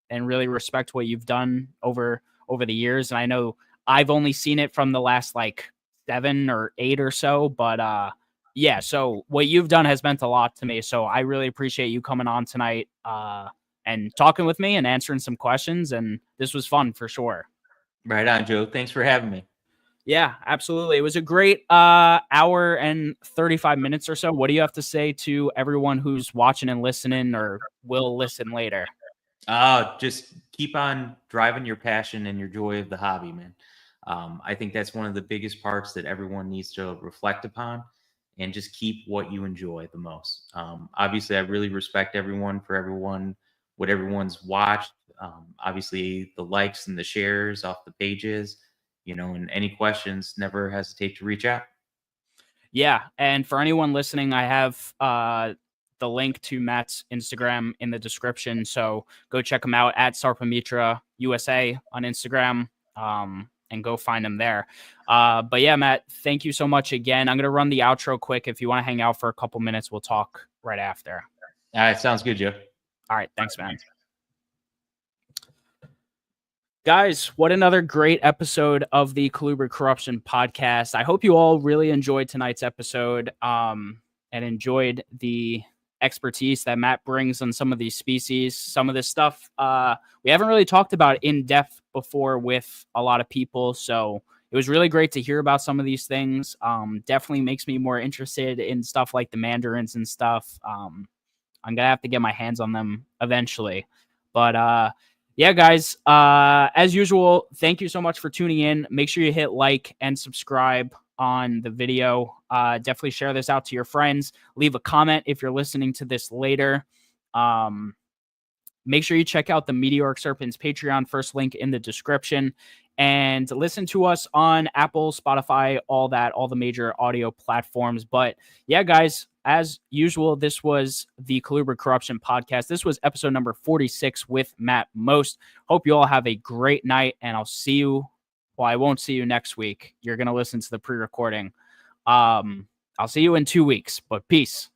Speaker 1: And really respect what you've done over the years. And I know I've only seen it from the last like 7 or 8 or so, but yeah, so what you've done has meant a lot to me. So I really appreciate you coming on tonight and talking with me and answering some questions. And this was fun for sure.
Speaker 2: Right on, Joe. Thanks for having me.
Speaker 1: Yeah, absolutely. It was a great hour and 35 minutes or so. What do you have to say to everyone who's watching and listening or will listen later?
Speaker 2: Just keep on driving your passion and your joy of the hobby, man. I think that's one of the biggest parts that everyone needs to reflect upon and just keep what you enjoy the most. Obviously, I really respect everyone for what everyone's watched. Obviously, the likes and the shares off the pages, and any questions, never hesitate to reach out.
Speaker 1: Yeah, and for anyone listening, I have the link to Matt's Instagram in the description, so go check him out at Sarpamitra USA on Instagram, and go find him there. But yeah, Matt, thank you so much again. I'm gonna run the outro quick. If you want to hang out for a couple minutes, we'll talk right after.
Speaker 2: All right, sounds good, Joe.
Speaker 1: All right, thanks, man. Guys, what another great episode of the Colubrid Corruption podcast. I hope you all really enjoyed tonight's episode and enjoyed the expertise that Matt brings on some of these species. Some of this stuff we haven't really talked about in depth before with a lot of people. So it was really great to hear about some of these things. Definitely makes me more interested in stuff like the mandarins and stuff. I'm going to have to get my hands on them eventually. But yeah, guys, as usual, thank you so much for tuning in. Make sure you hit like and subscribe on the video. Definitely share this out to your friends. Leave a comment if you're listening to this later. Make sure you check out the Meteoric Serpents Patreon, first link in the description. And listen to us on Apple, Spotify, all the major audio platforms. But yeah, guys, as usual, this was the Colubrid Corruption podcast. This was episode number 46 with Matt Most. Hope you all have a great night, and I'll see you. Well, I won't see you next week. You're going to listen to the pre-recording. I'll see you in 2 weeks, but peace.